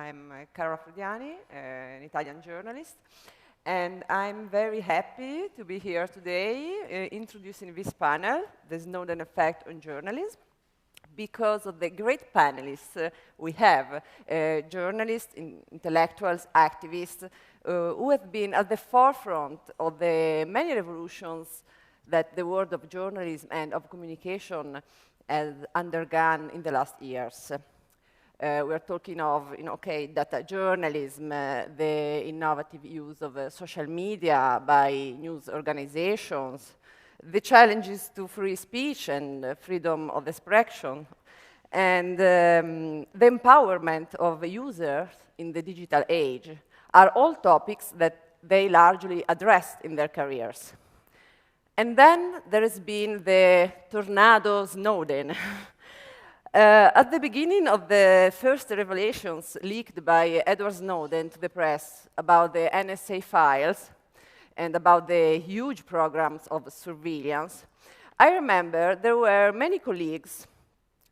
I'm Cara Frediani, an Italian journalist, and I'm very happy to be here today introducing this panel, the Snowden Effect on Journalism, because of the great panelists we have, journalists, intellectuals, activists, who have been at the forefront of the many revolutions that the world of journalism and of communication has undergone in the last years. We're talking of, data journalism, the innovative use of social media by news organizations, the challenges to free speech and freedom of expression, and the empowerment of users in the digital age are all topics that they largely addressed in their careers. And then there has been the tornado Snowden. At the beginning of the first revelations leaked by Edward Snowden to the press about the NSA files and about the huge programs of surveillance, I remember there were many colleagues,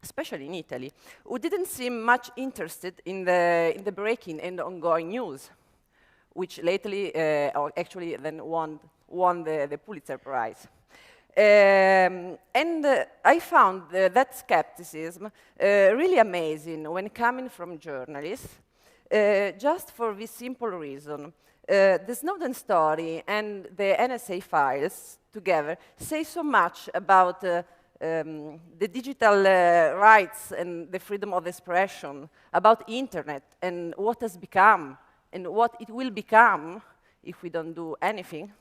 especially in Italy, who didn't seem much interested in the breaking and ongoing news, which lately, or actually then won the Pulitzer Prize. I found that skepticism really amazing when coming from journalists, just for this simple reason. The Snowden story and the NSA files together say so much about the digital rights and the freedom of expression, about internet and what has become and what it will become if we don't do anything,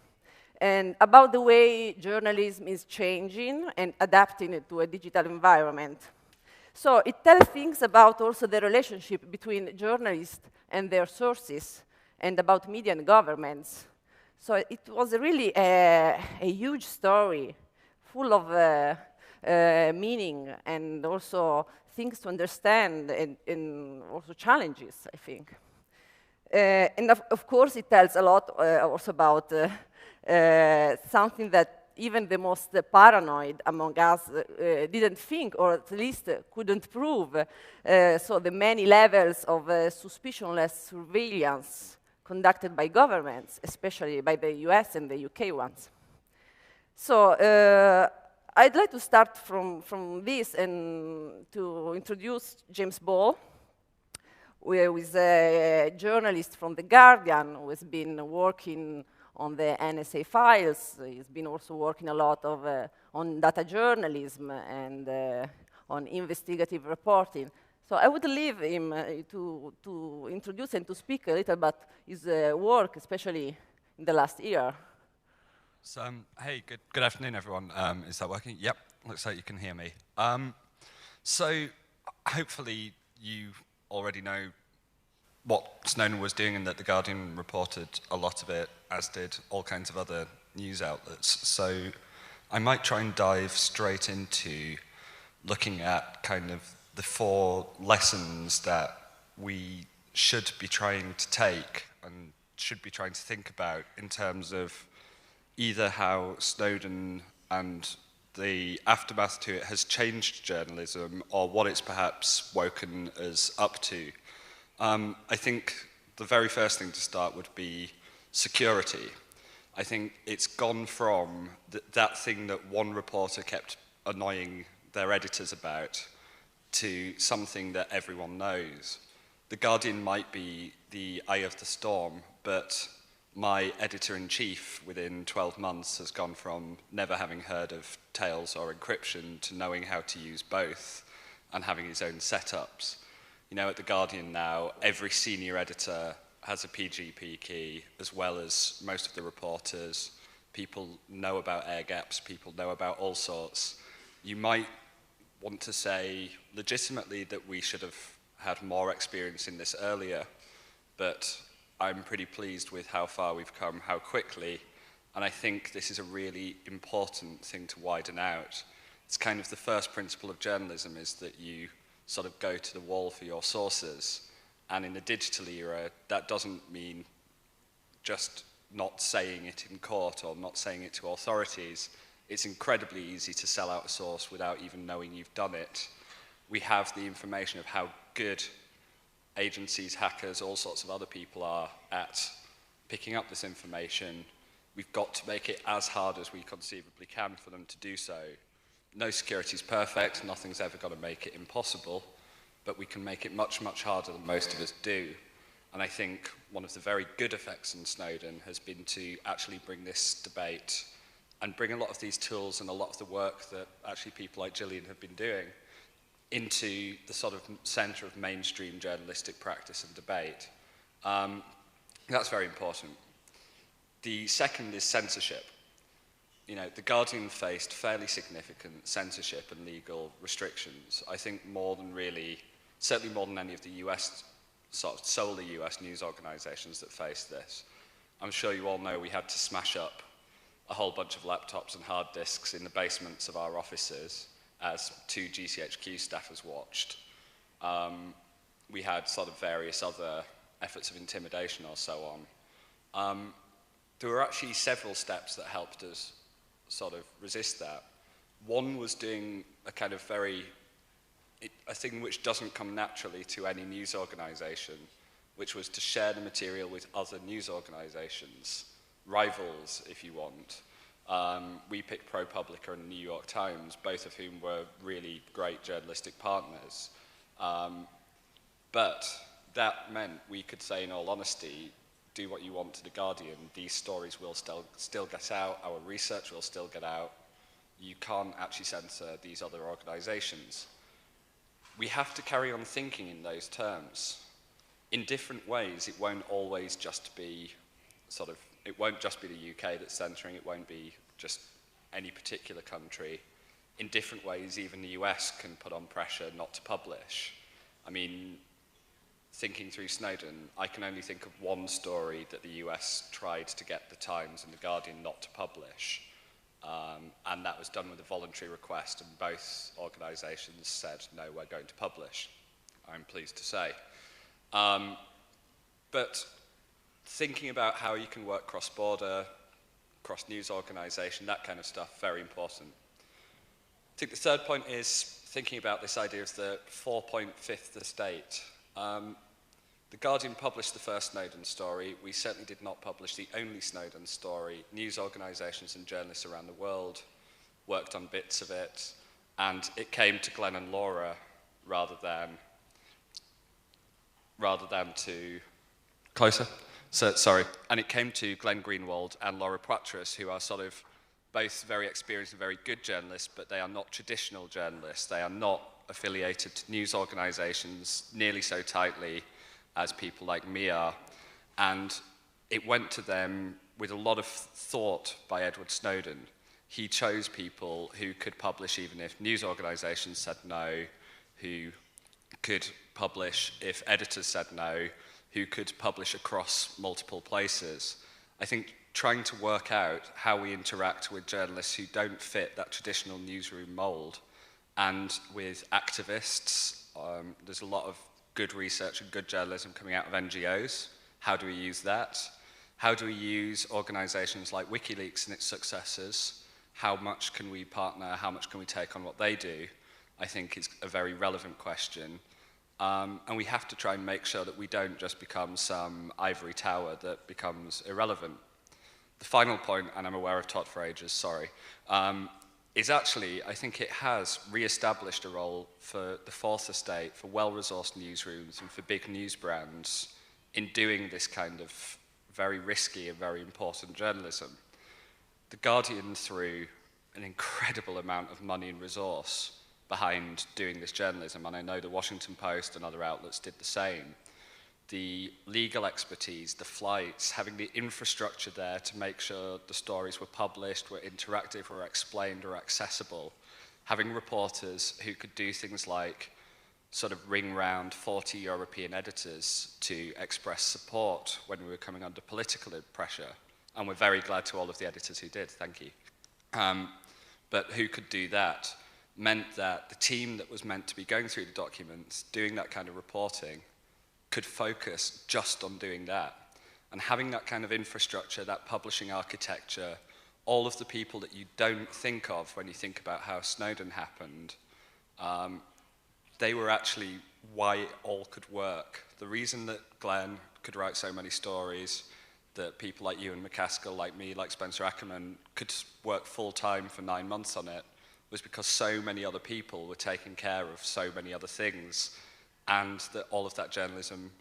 and about the way journalism is changing and adapting it to a digital environment. So it tells things about also the relationship between journalists and their sources, and about media and governments. So it was really a huge story, full of meaning and also things to understand and also challenges, I think. And of course, it tells a lot also about something that even the most paranoid among us didn't think, or at least couldn't prove. So the many levels of suspicionless surveillance conducted by governments, especially by the US and the UK ones. So I'd like to start from this and to introduce James Ball, who is a journalist from The Guardian, who has been working on the NSA files. He's been also working a lot on data journalism and on investigative reporting. So I would leave him to introduce and to speak a little about his work, especially in the last year. So, hey, good afternoon, everyone. Is that working? Yep, looks like you can hear me. So hopefully you already know what Snowden was doing and that The Guardian reported a lot of it, as did all kinds of other news outlets. So I might try and dive straight into looking at kind of the 4 lessons that we should be trying to take and should be trying to think about in terms of either how Snowden and the aftermath to it has changed journalism or what it's perhaps woken us up to. I think the very first thing to start would be security. I think it's gone from that thing that one reporter kept annoying their editors about to something that everyone knows. The Guardian might be the eye of the storm, but my editor-in-chief within 12 months has gone from never having heard of Tails or encryption to knowing how to use both and having his own setups. You know, at The Guardian now, every senior editor has a PGP key, as well as most of the reporters. People know about air gaps, people know about all sorts. You might want to say legitimately that we should have had more experience in this earlier, but I'm pretty pleased with how far we've come, how quickly, and I think this is a really important thing to widen out. It's kind of the first principle of journalism is that you sort of go to the wall for your sources, and in the digital era, that doesn't mean just not saying it in court or not saying it to authorities. It's incredibly easy to sell out a source without even knowing you've done it. We have the information of how good agencies, hackers, all sorts of other people are at picking up this information. We've got to make it as hard as we conceivably can for them to do so. No security is perfect, nothing's ever going to make it impossible, but we can make it much, much harder than most of us do. And I think one of the very good effects in Snowden has been to actually bring this debate and bring a lot of these tools and a lot of the work that actually people like Gillian have been doing into the sort of centre of mainstream journalistic practice and debate. That's very important. The second is censorship. You know, The Guardian faced fairly significant censorship and legal restrictions. I think more than really, certainly more than any of the US, sort of solely US news organizations that faced this. I'm sure you all know we had to smash up a whole bunch of laptops and hard disks in the basements of our offices as 2 GCHQ staffers watched. We had sort of various other efforts of intimidation or so on. There were actually several steps that helped us sort of resist that. One was doing a kind of a thing which doesn't come naturally to any news organization, which was to share the material with other news organizations, rivals, if you want. We picked ProPublica and the New York Times, both of whom were really great journalistic partners. But that meant we could say, in all honesty, do what you want to The Guardian. These stories will still get out. Our research will still get out. You can't actually censor these other organizations. We have to carry on thinking in those terms. In different ways, it won't always just be it won't just be the UK that's censoring, it won't be just any particular country. In different ways, even the US can put on pressure not to publish. I mean, thinking through Snowden, I can only think of one story that the US tried to get the Times and the Guardian not to publish. And that was done with a voluntary request, and both organizations said, no, we're going to publish, I'm pleased to say. But thinking about how you can work cross-border, cross-news organization, that kind of stuff, very important. I think the third point is thinking about this idea of the 4-point fifth estate. The Guardian published the first Snowden story. We certainly did not publish the only Snowden story. News organizations and journalists around the world worked on bits of it, and it came to Glenn and Laura rather than to closer. So, sorry. And it came to Glenn Greenwald and Laura Poitras, who are sort of both very experienced and very good journalists, but they are not traditional journalists. They are not affiliated to news organizations nearly so tightly as people like me are. And it went to them with a lot of thought by Edward Snowden. He chose people who could publish even if news organizations said no, who could publish if editors said no, who could publish across multiple places. I think trying to work out how we interact with journalists who don't fit that traditional newsroom mold, and with activists, there's a lot of good research and good journalism coming out of NGOs. How do we use that? How do we use organizations like WikiLeaks and its successors? How much can we partner? How much can we take on what they do? I think is a very relevant question. And we have to try and make sure that we don't just become some ivory tower that becomes irrelevant. The final point, and I'm aware I've talked for ages, sorry, is actually, I think it has re-established a role for the fourth estate, for well-resourced newsrooms and for big news brands in doing this kind of very risky and very important journalism. The Guardian threw an incredible amount of money and resource behind doing this journalism, and I know the Washington Post and other outlets did the same. The legal expertise, the flights, having the infrastructure there to make sure the stories were published, were interactive, were explained, or accessible. Having reporters who could do things like sort of ring round 40 European editors to express support when we were coming under political pressure. And we're very glad to all of the editors who did, thank you. But who could do that meant that the team that was meant to be going through the documents, doing that kind of reporting, could focus just on doing that. And having that kind of infrastructure, that publishing architecture, all of the people that you don't think of when you think about how Snowden happened, they were actually why it all could work. The reason that Glenn could write so many stories, that people like you and McCaskill, like me, like Spencer Ackerman, could work full-time for 9 months on it, was because so many other people were taking care of so many other things, and that all of that journalism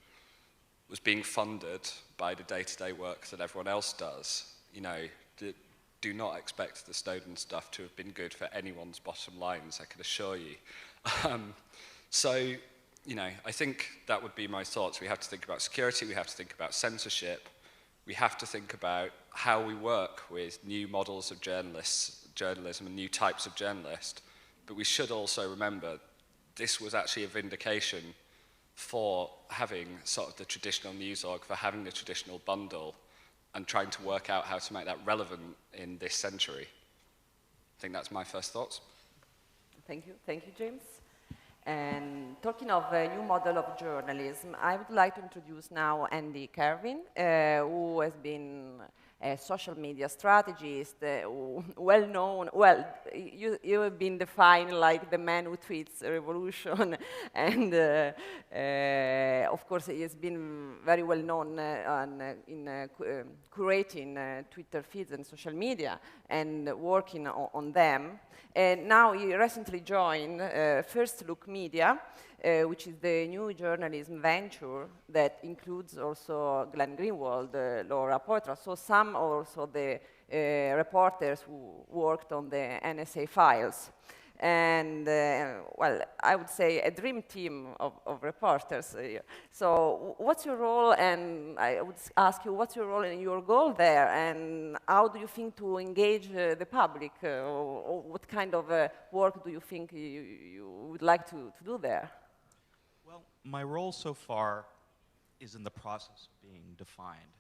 was being funded by the day-to-day work that everyone else does. You know, do not expect the Snowden stuff to have been good for anyone's bottom lines, I can assure you. So, you know, I think that would be my thoughts. We have to think about security, we have to think about censorship, we have to think about how we work with new models of journalism and new types of journalists, but we should also remember this was actually a vindication for having sort of the traditional news org, for having the traditional bundle, and trying to work out how to make that relevant in this century. I think that's my first thoughts. Thank you, James. And talking of a new model of journalism, I would like to introduce now Andy Kervin, who has been a social media strategist, well known. Well, you have been defined like the man who tweets a revolution, and of course he has been very well known in curating Twitter feeds and social media and working on them. And now he recently joined First Look Media, which is the new journalism venture that includes also Glenn Greenwald, Laura Poitras, so some also the reporters who worked on the NSA files. And, well, I would say a dream team of reporters. So what's your role, and I would ask you, what's your role and your goal there, and how do you think to engage the public, or what kind of work do you think you would like to do there? Well, my role so far is in the process of being defined.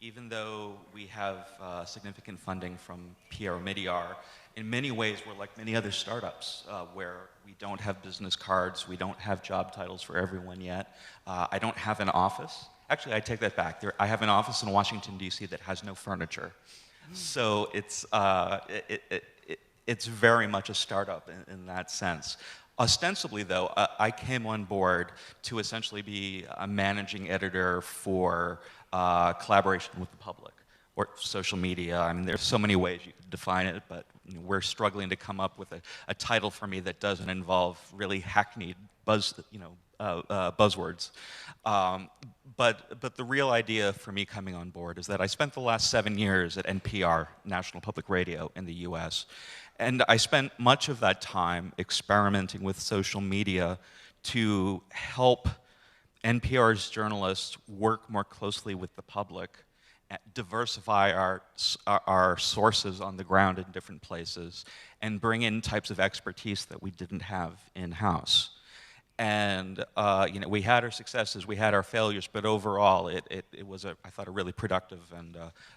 Even though we have significant funding from Pierre Omidyar, in many ways we're like many other startups where we don't have business cards, we don't have job titles for everyone yet. I don't have an office. Actually, I take that back. I have an office in Washington, D.C. that has no furniture. So it's very much a startup in that sense. Ostensibly, though, I came on board to essentially be a managing editor for collaboration with the public, or social media. I mean, there's so many ways you could define it, but we're struggling to come up with a title for me that doesn't involve really hackneyed buzzwords. But the real idea for me coming on board is that I spent the last 7 years at NPR, National Public Radio, in the US. And I spent much of that time experimenting with social media to help NPR's journalists work more closely with the public, diversify our sources on the ground in different places, and bring in types of expertise that we didn't have in-house. And we had our successes, we had our failures, but overall it was, I thought, a really productive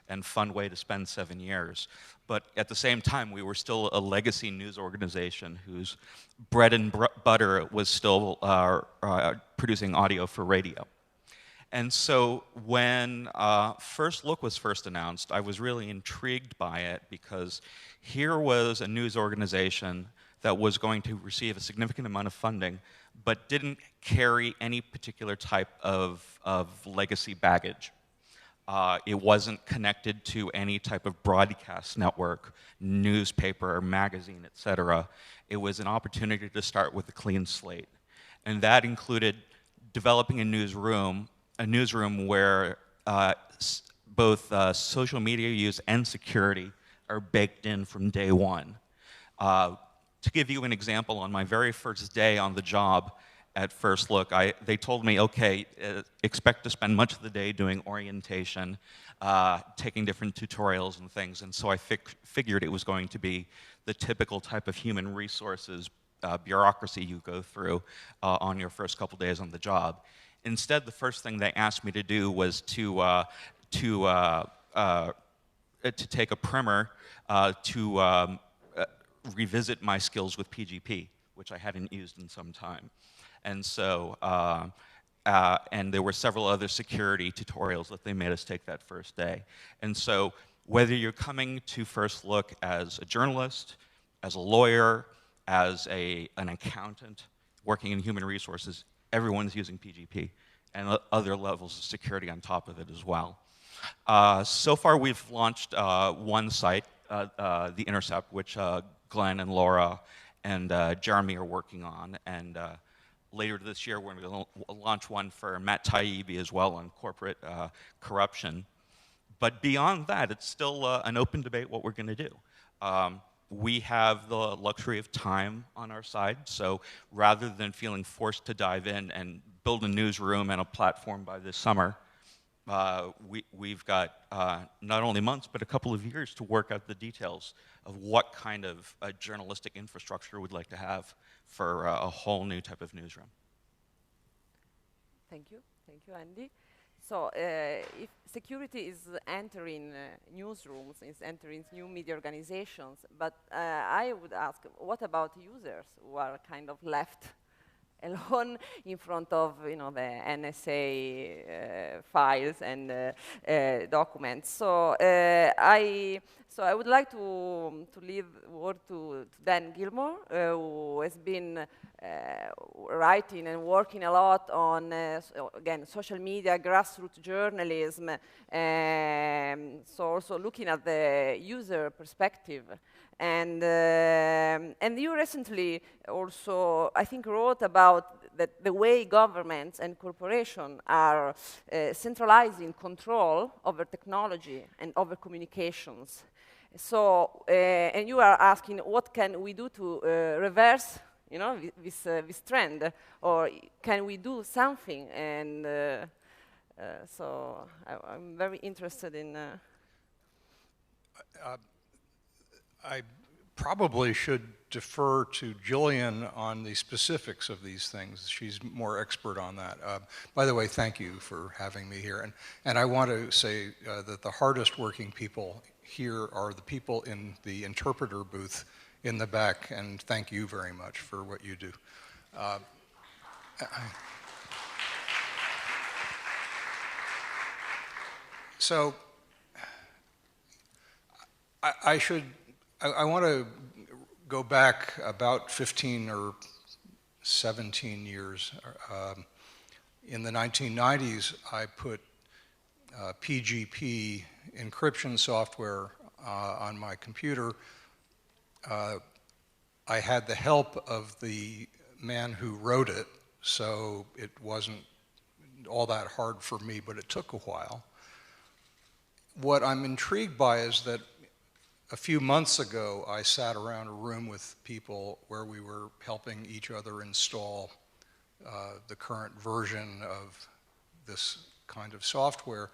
and fun way to spend 7 years. But at the same time, we were still a legacy news organization whose bread and butter was still producing audio for radio. And so when First Look was first announced, I was really intrigued by it because here was a news organization that was going to receive a significant amount of funding, but didn't carry any particular type of legacy baggage. It wasn't connected to any type of broadcast network, newspaper, or magazine, et cetera. It was an opportunity to start with a clean slate. And that included developing a newsroom where both social media use and security are baked in from day one. To give you an example, on my very first day on the job at First Look, they told me, okay, expect to spend much of the day doing orientation, taking different tutorials and things, and so I figured it was going to be the typical type of human resources bureaucracy you go through on your first couple days on the job. Instead, the first thing they asked me to do was to take a primer to revisit my skills with PGP, which I hadn't used in some time. And so, and there were several other security tutorials that they made us take that first day. And so, whether you're coming to First Look as a journalist, as a lawyer, as an accountant, working in human resources, everyone's using PGP and other levels of security on top of it as well. So far, we've launched one site, The Intercept, which Glenn and Laura and Jeremy are working on. And later this year, we're going to launch one for Matt Taibbi as well on corporate corruption. But beyond that, it's still an open debate what we're going to do. We have the luxury of time on our side, so rather than feeling forced to dive in and build a newsroom and a platform by this summer, we've got not only months, but a couple of years to work out the details of what kind of journalistic infrastructure we'd like to have for a whole new type of newsroom. Thank you, Andy. So if security is entering newsrooms, is entering new media organizations, but I would ask, what about users who are kind of left alone in front of the NSA files and documents? So I would like to leave the word to Dan Gilmore, who has been writing and working a lot on, again, social media, grassroots journalism, so also looking at the user perspective. And you recently also, I think, wrote about the way governments and corporations are centralizing control over technology and over communications. So, and you are asking, what can we do to reverse, this trend, or can we do something? And so I'm very interested in. I probably should defer to Jillian on the specifics of these things. She's more expert on that. By the way, thank you for having me here. And I want to say that the hardest working people here are the people in the interpreter booth in the back, and thank you very much for what you do. So I want to go back about 15 or 17 years. In the 1990s, I put PGP encryption software on my computer. I had the help of the man who wrote it, so it wasn't all that hard for me, but it took a while. What I'm intrigued by is that a few months ago, I sat around a room with people where we were helping each other install the current version of this kind of software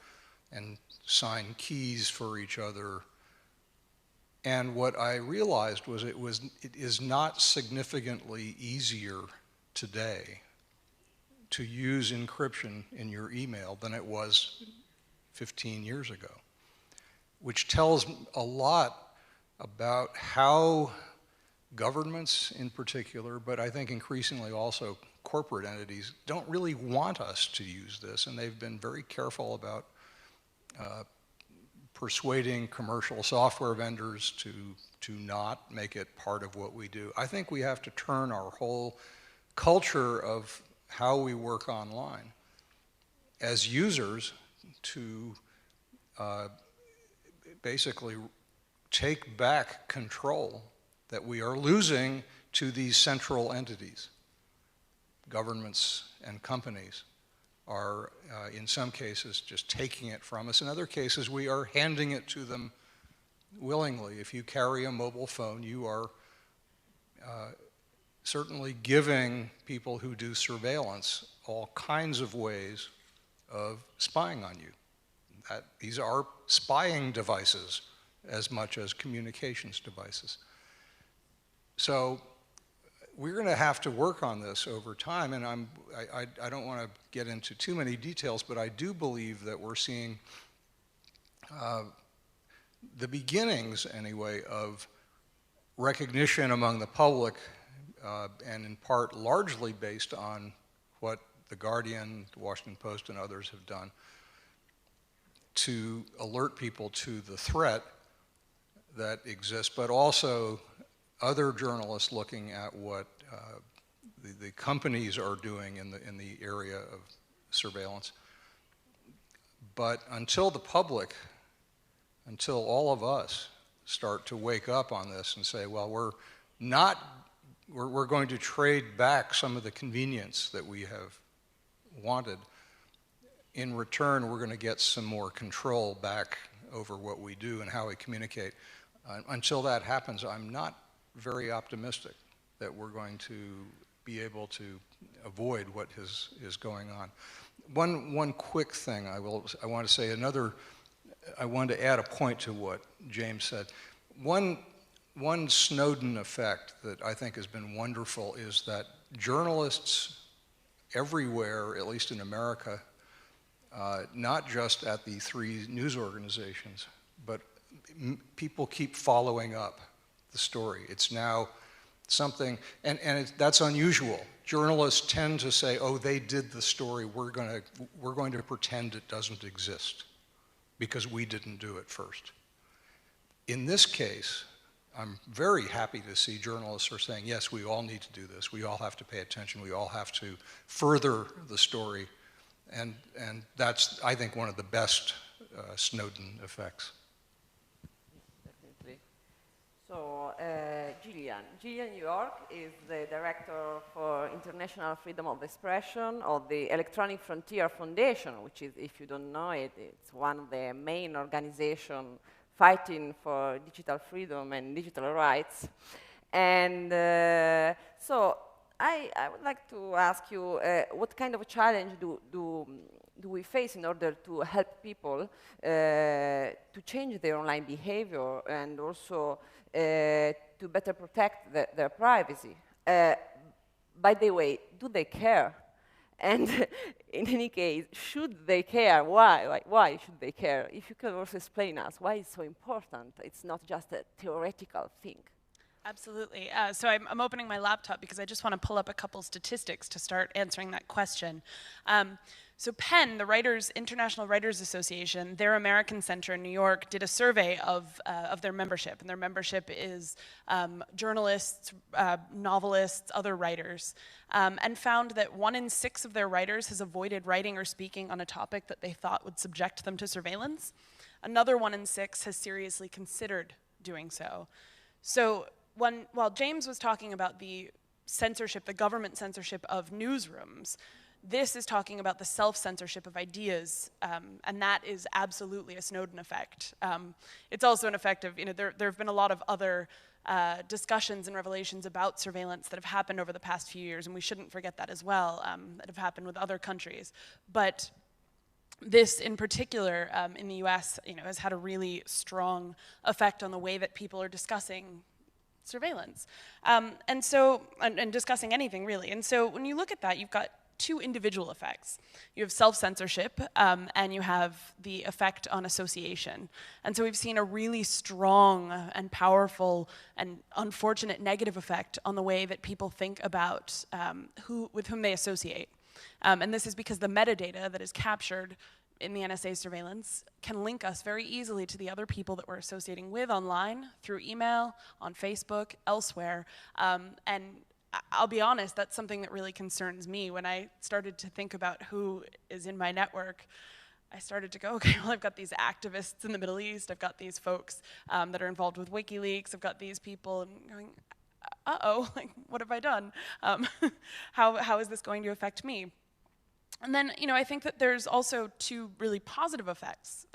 and sign keys for each other. And what I realized was it is not significantly easier today to use encryption in your email than it was 15 years ago, which tells a lot about how governments in particular, but I think increasingly also corporate entities, don't really want us to use this, and they've been very careful about persuading commercial software vendors to not make it part of what we do. I think we have to turn our whole culture of how we work online as users to basically take back control that we are losing to these central entities. Governments and companies are, in some cases, just taking it from us. In other cases, we are handing it to them willingly. If you carry a mobile phone, you are certainly giving people who do surveillance all kinds of ways of spying on you. These are spying devices as much as communications devices. So we're going to have to work on this over time, and I don't want to get into too many details, but I do believe that we're seeing the beginnings, anyway, of recognition among the public, and in part largely based on what The Guardian, The Washington Post, and others have done to alert people to the threat that exists, but also other journalists looking at what the companies are doing in the area of surveillance. But until the public, until all of us start to wake up on this and say, well, we're going to trade back some of the convenience that we have wanted. In return, we're going to get some more control back over what we do and how we communicate. Until that happens, I'm not very optimistic that we're going to be able to avoid what is going on. One quick thing I want to say, I wanted to add a point to what James said. One Snowden effect that I think has been wonderful is that journalists everywhere, at least in America, not just at the 3 news organizations, but people keep following up the story. It's now something, and that's unusual. Journalists tend to say, oh, they did the story, we're going to pretend it doesn't exist because we didn't do it first. In this case, I'm very happy to see journalists are saying, yes, we all need to do this, we all have to pay attention, we all have to further the story, and that's, I think, one of the best Snowden effects. So, Gillian York is the Director for International Freedom of Expression of the Electronic Frontier Foundation, which is, if you don't know it, it's one of the main organizations fighting for digital freedom and digital rights. And so I would like to ask you, what kind of challenge do we face in order to help people to change their online behavior and also to better protect their privacy? By the way, do they care? And in any case, should they care? Why? Why should they care? If you can also explain us why it's so important. It's not just a theoretical thing. Absolutely. So I'm opening my laptop because I just want to pull up a couple statistics to start answering that question. So PEN, the International Writers Association, their American Center in New York, did a survey of their membership. And their membership is journalists, novelists, other writers, and found that 1 in 6 of their writers has avoided writing or speaking on a topic that they thought would subject them to surveillance. Another 1 in 6 has seriously considered doing so. So while James was talking about the censorship, the government censorship of newsrooms, this is talking about the self-censorship of ideas, and that is absolutely a Snowden effect. It's also an effect of, there have been a lot of other discussions and revelations about surveillance that have happened over the past few years, and we shouldn't forget that as well, that have happened with other countries. But this in particular in the US, has had a really strong effect on the way that people are discussing surveillance, and discussing anything really. And so when you look at that, you've got 2 individual effects. You have self-censorship, and you have the effect on association. And so we've seen a really strong and powerful and unfortunate negative effect on the way that people think about with whom they associate. And this is because the metadata that is captured in the NSA surveillance can link us very easily to the other people that we're associating with online, through email, on Facebook, elsewhere. And I'll be honest, that's something that really concerns me. When I started to think about who is in my network, I started to go, okay, well, I've got these activists in the Middle East, I've got these folks that are involved with WikiLeaks, I've got these people, and going, uh-oh, like, what have I done? How is this going to affect me? And then, I think that there's also 2 really positive effects,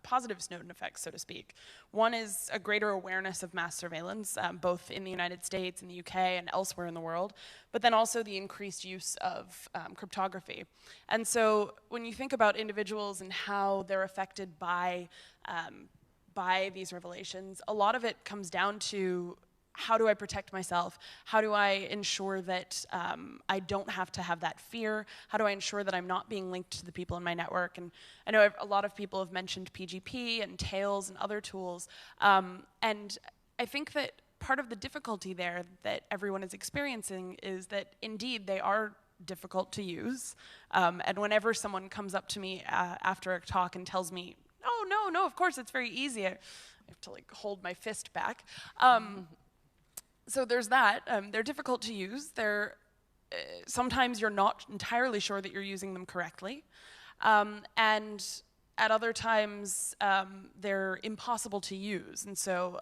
positive Snowden effects, so to speak. One is a greater awareness of mass surveillance, both in the United States, in the UK, and elsewhere in the world, but then also the increased use of cryptography. And so when you think about individuals and how they're affected by these revelations, a lot of it comes down to, how do I protect myself? How do I ensure that I don't have to have that fear? How do I ensure that I'm not being linked to the people in my network? And I know a lot of people have mentioned PGP and Tails and other tools. And I think that part of the difficulty there that everyone is experiencing is that indeed they are difficult to use. And whenever someone comes up to me after a talk and tells me, oh, no, of course it's very easy, I have to hold my fist back. So there's that. They're difficult to use. They're sometimes you're not entirely sure that you're using them correctly. And at other times, they're impossible to use. And so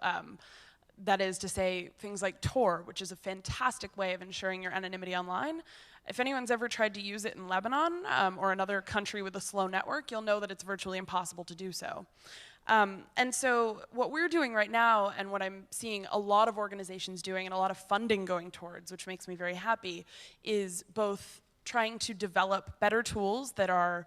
that is to say things like Tor, which is a fantastic way of ensuring your anonymity online. If anyone's ever tried to use it in Lebanon or another country with a slow network, you'll know that it's virtually impossible to do so. And so what we're doing right now, and what I'm seeing a lot of organizations doing and a lot of funding going towards, which makes me very happy, is both trying to develop better tools that are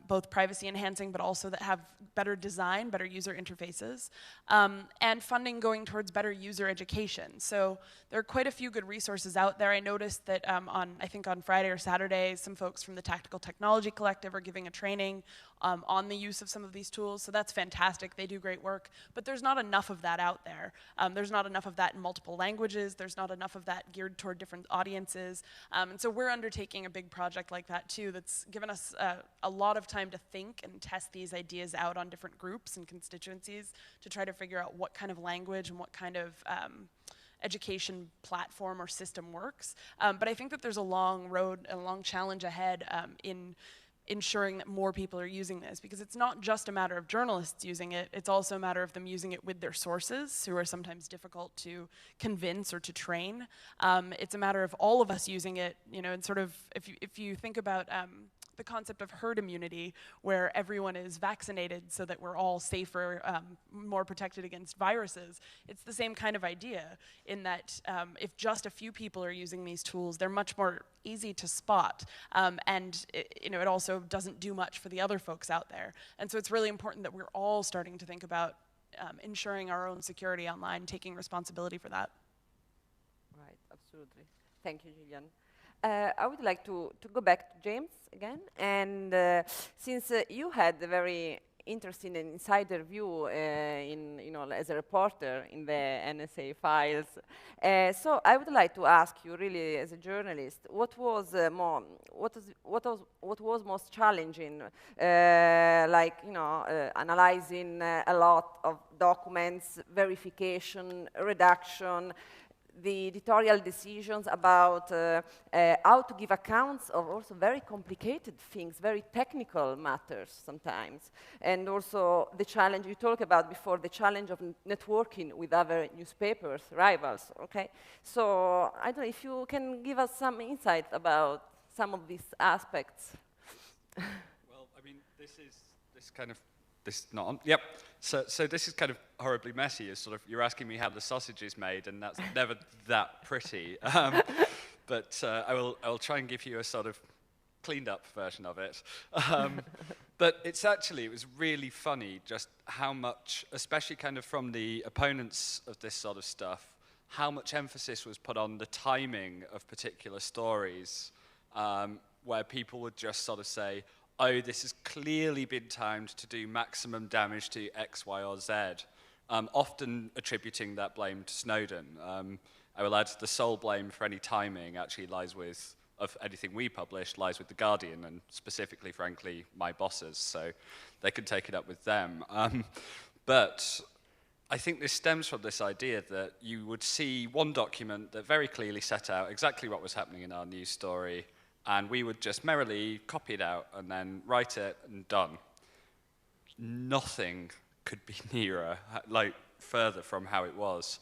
both privacy enhancing, but also that have better design, better user interfaces, and funding going towards better user education. So there are quite a few good resources out there. I noticed that I think on Friday or Saturday, some folks from the Tactical Technology Collective are giving a training on the use of some of these tools. So that's fantastic. They do great work. But there's not enough of that out there. There's not enough of that in multiple languages. There's not enough of that geared toward different audiences. And so we're undertaking a big project like that too that's given us a lot of time to think and test these ideas out on different groups and constituencies to try to figure out what kind of language and what kind of education platform or system works. But I think that there's a long road, a long challenge ahead in ensuring that more people are using this, because it's not just a matter of journalists using it, it's also a matter of them using it with their sources, who are sometimes difficult to convince or to train. It's a matter of all of us using it, you know, and sort of, if you think about the concept of herd immunity, where everyone is vaccinated so that we're all safer, more protected against viruses. It's the same kind of idea, in that if just a few people are using these tools, they're much more easy to spot, and it also doesn't do much for the other folks out there. And so it's really important that we're all starting to think about ensuring our own security online, taking responsibility for that. Right, absolutely. Thank you, Gillian. I would like to go back to James again, and since you had a very interesting and insider view as a reporter in the NSA files, so I would like to ask you, really, as a journalist, what was most challenging, analyzing a lot of documents, verification, redaction, the editorial decisions about how to give accounts of also very complicated things, very technical matters sometimes. And also the challenge you talked about before, the challenge of networking with other newspapers, rivals, okay? So I don't know if you can give us some insight about some of these aspects. Well, I mean, this is not on. Yep. So this is kind of horribly messy. It's sort of, you're asking me how the sausage is made, and that's never that pretty. But I will try and give you a sort of cleaned up version of it. But it was really funny just how much, especially kind of from the opponents of this sort of stuff, how much emphasis was put on the timing of particular stories, where people would just sort of say, oh, this has clearly been timed to do maximum damage to X, Y, or Z, often attributing that blame to Snowden. I will add the sole blame for any timing actually of anything we published, lies with The Guardian, and specifically, frankly, my bosses, so they can take it up with them. But I think this stems from this idea that you would see one document that very clearly set out exactly what was happening in our news story, and we would just merrily copy it out and then write it and done. Nothing could be nearer, further from how it was.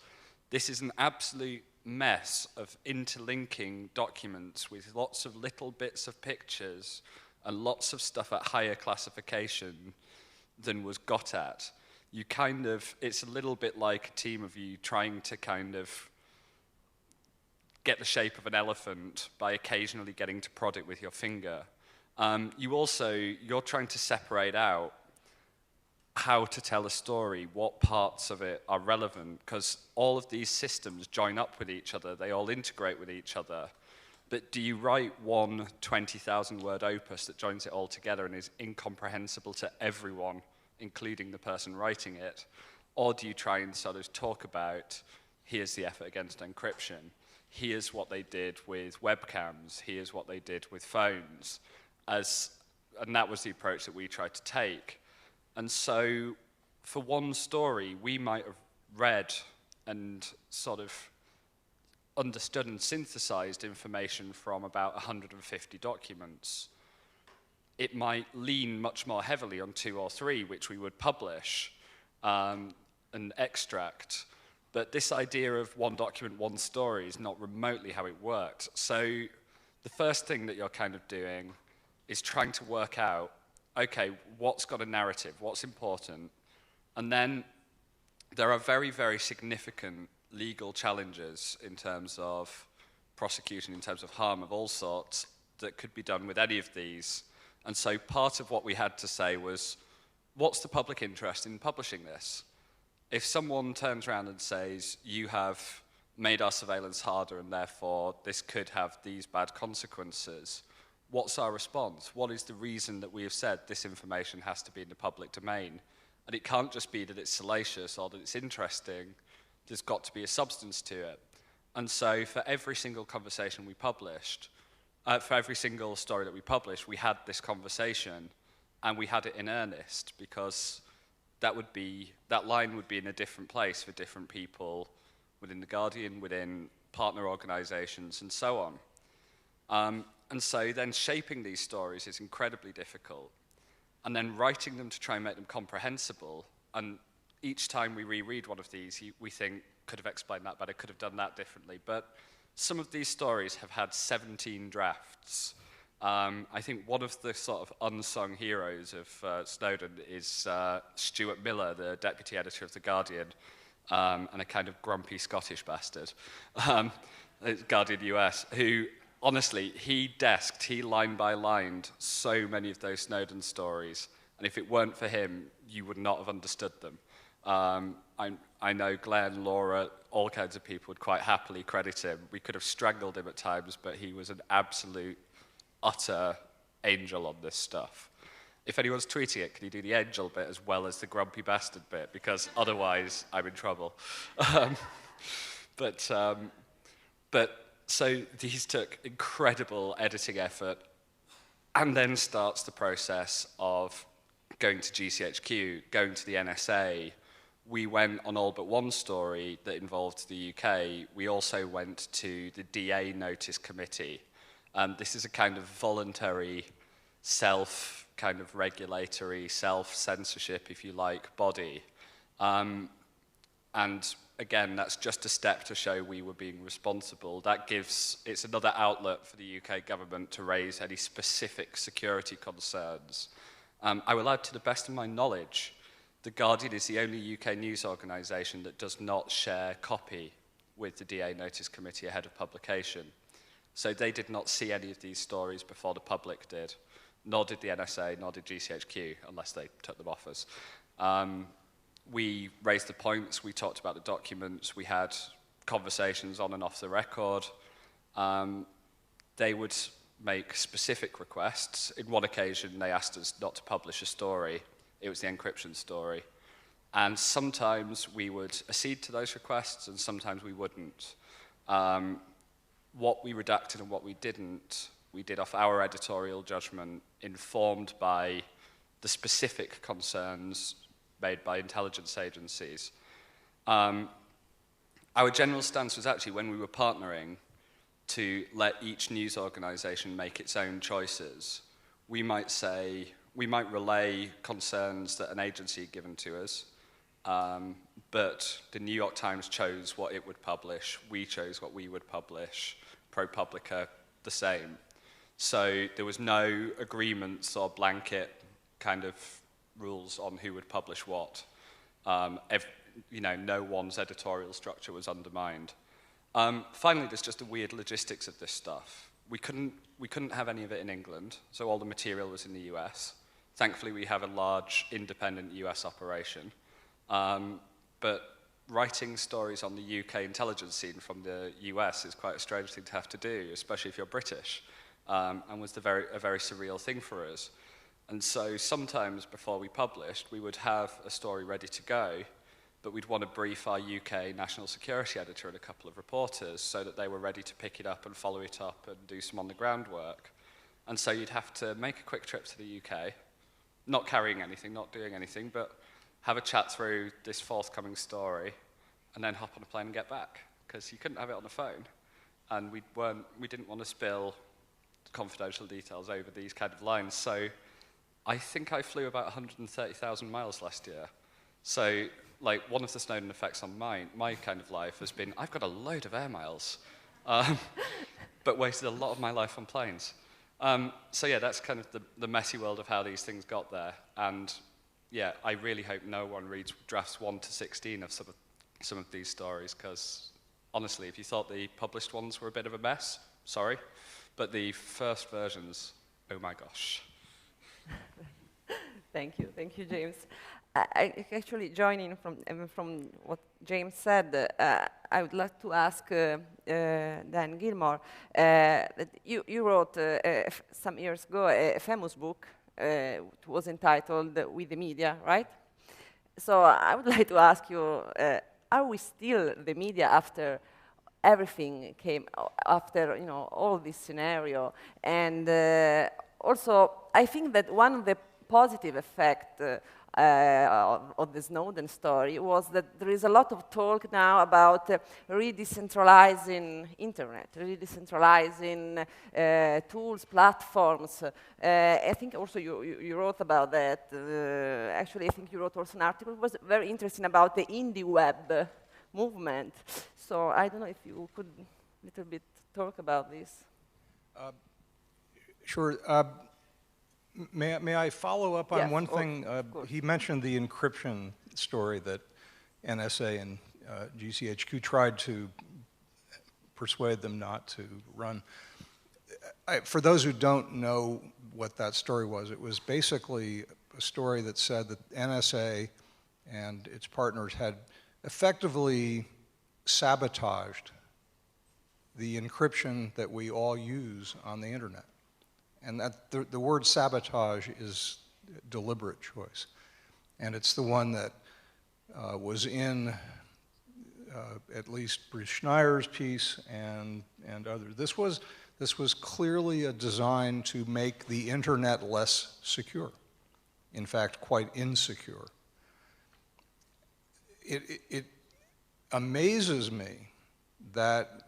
This is an absolute mess of interlinking documents with lots of little bits of pictures and lots of stuff at higher classification than was got at. It's a little bit like a team of you trying to kind of get the shape of an elephant by occasionally getting to prod it with your finger. You're trying to separate out how to tell a story, what parts of it are relevant, because all of these systems join up with each other, they all integrate with each other. But do you write one 20,000 word opus that joins it all together and is incomprehensible to everyone, including the person writing it? Or do you try and sort of talk about, here's the effort against encryption, here's what they did with webcams, here's what they did with phones, and that was the approach that we tried to take. And so for one story, we might have read and sort of understood and synthesized information from about 150 documents, it might lean much more heavily on 2 or 3, which we would publish and extract. But this idea of one document, one story is not remotely how it worked. So the first thing that you're kind of doing is trying to work out, okay, what's got a narrative, what's important? And then there are very, very significant legal challenges in terms of prosecution, in terms of harm of all sorts, that could be done with any of these. And so part of what we had to say was, what's the public interest in publishing this? If someone turns around and says, you have made our surveillance harder and therefore this could have these bad consequences, what's our response? What is the reason that we have said this information has to be in the public domain? And it can't just be that it's salacious or that it's interesting. There's got to be a substance to it. And so for every single conversation we published, for every single story that we published, we had this conversation, and we had it in earnest, because that line would be in a different place for different people within The Guardian, within partner organizations, and so on. And so then shaping these stories is incredibly difficult. And then writing them to try and make them comprehensible. And each time we reread one of these, we think, could have explained that better, could have done that differently. But some of these stories have had 17 drafts. I think one of the sort of unsung heroes of Snowden is Stuart Miller, the deputy editor of The Guardian, and a kind of grumpy Scottish bastard, Guardian US, who, honestly, he line by lined so many of those Snowden stories, and if it weren't for him, you would not have understood them. I know Glenn, Laura, all kinds of people would quite happily credit him. We could have strangled him at times, but he was an absolute, utter angel on this stuff. If anyone's tweeting it, can you do the angel bit as well as the grumpy bastard bit? Because otherwise, I'm in trouble. But so these took incredible editing effort, and then starts the process of going to GCHQ, going to the NSA. We went on all but one story that involved the UK. We also went to the DA Notice Committee. This is a kind of voluntary, kind of regulatory, self-censorship, if you like, body. And again, that's just a step to show we were being responsible. It's another outlet for the UK government to raise any specific security concerns. I will add, to the best of my knowledge, The Guardian is the only UK news organisation that does not share copy with the DA Notice Committee ahead of publication. So they did not see any of these stories before the public did, nor did the NSA, nor did GCHQ, unless they took them off us. We raised the points, we talked about the documents, we had conversations on and off the record. They would make specific requests. In one occasion, they asked us not to publish a story. It was the encryption story. And sometimes we would accede to those requests, and sometimes we wouldn't. What we redacted and what we didn't, we did off our editorial judgment, informed by the specific concerns made by intelligence agencies. Our general stance was actually, when we were partnering, to let each news organisation make its own choices. We might relay concerns that an agency had given to us, but the New York Times chose what it would publish, we chose what we would publish, ProPublica the same. So there was no agreements or blanket kind of rules on who would publish what. No one's editorial structure was undermined. Finally, there's just the weird logistics of this stuff. We couldn't have any of it in England, so all the material was in the US. Thankfully, we have a large independent US operation. But writing stories on the UK intelligence scene from the US is quite a strange thing to have to do, especially if you're British, and was a very surreal thing for us. And so sometimes before we published, we would have a story ready to go, but we'd want to brief our UK national security editor and a couple of reporters so that they were ready to pick it up and follow it up and do some on-the-ground work. And so you'd have to make a quick trip to the UK, not carrying anything, not doing anything, but have a chat through this forthcoming story, and then hop on a plane and get back, because you couldn't have it on the phone. and we didn't want to spill confidential details over these kind of lines. So I think I flew about 130,000 miles last year. So like one of the Snowden effects on my kind of life has been I've got a load of air miles, but wasted a lot of my life on planes. So yeah, that's kind of the messy world of how these things got there. And yeah, I really hope no one reads drafts 1 to 16 of some of these stories, because honestly, if you thought the published ones were a bit of a mess, sorry, but the first versions, oh my gosh. Thank you, James. I actually joining from what James said. I would like to ask Dan Gilmore. That you wrote some years ago a famous book. It was entitled "With the Media," right? So I would like to ask you: are we still the media after everything came after all this scenario? And also, I think that one of the positive effects of the Snowden story was that there is a lot of talk now about re-decentralizing internet, re-decentralizing tools, platforms. I think also you wrote about that. Actually, I think you wrote also an article. It was very interesting about the indie web movement. So I don't know if you could a little bit talk about this. Sure. May I follow up on one thing? He mentioned the encryption story that NSA and GCHQ tried to persuade them not to run. For those who don't know what that story was, it was basically a story that said that NSA and its partners had effectively sabotaged the encryption that we all use on the internet. And that the word sabotage is a deliberate choice. And it's the one that was in at least Bruce Schneier's piece and others. This was clearly a design to make the internet less secure. In fact, quite insecure. It amazes me that